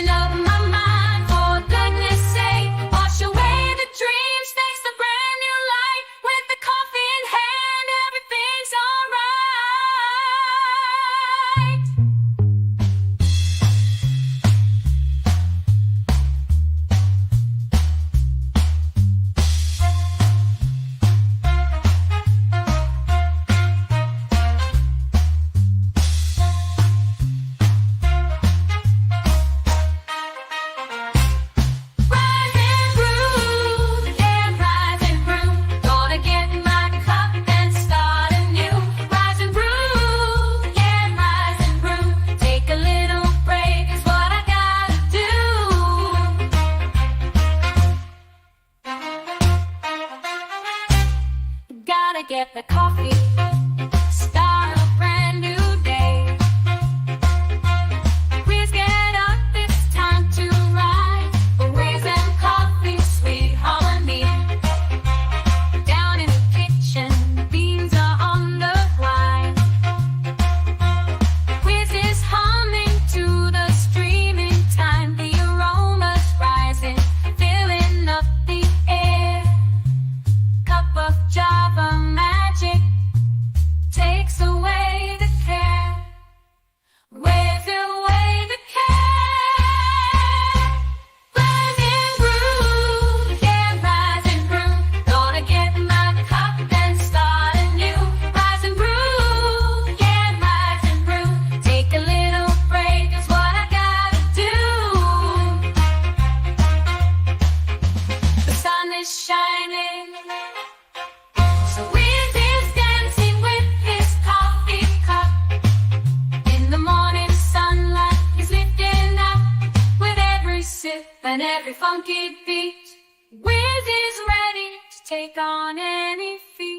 Open up my mind, for goodness sake. Wash away the dreams, face a brand new light. With the coffee in hand, everything's alright. Rise and brew, yeah, rise and brew. Gonna get my cup and start anew. Rise and brew, yeah, rise and brew. Take a little break is what I gotta do. Gotta get the coffee, start a brand new day. Whiz, get up, it's time to rise. Whiz and Coffee, sweet harmony. Down in the kitchen, beans are on the rise. Whiz is humming to the streaming time. The aromas rising, filling up the air. Cup of Java magic takes away the care. Whiz away the care. Rise and brew, yeah, rise and brew. Gonna get my cup and start anew. Rise and brew, yeah, rise and brew. Take a little break is what I gotta do. The sun is shining, so Whiz is dancing with his coffee cup. In the morning sunlight, he's lifting up. With every sip and every funky beat, Whiz is ready to take on any feat.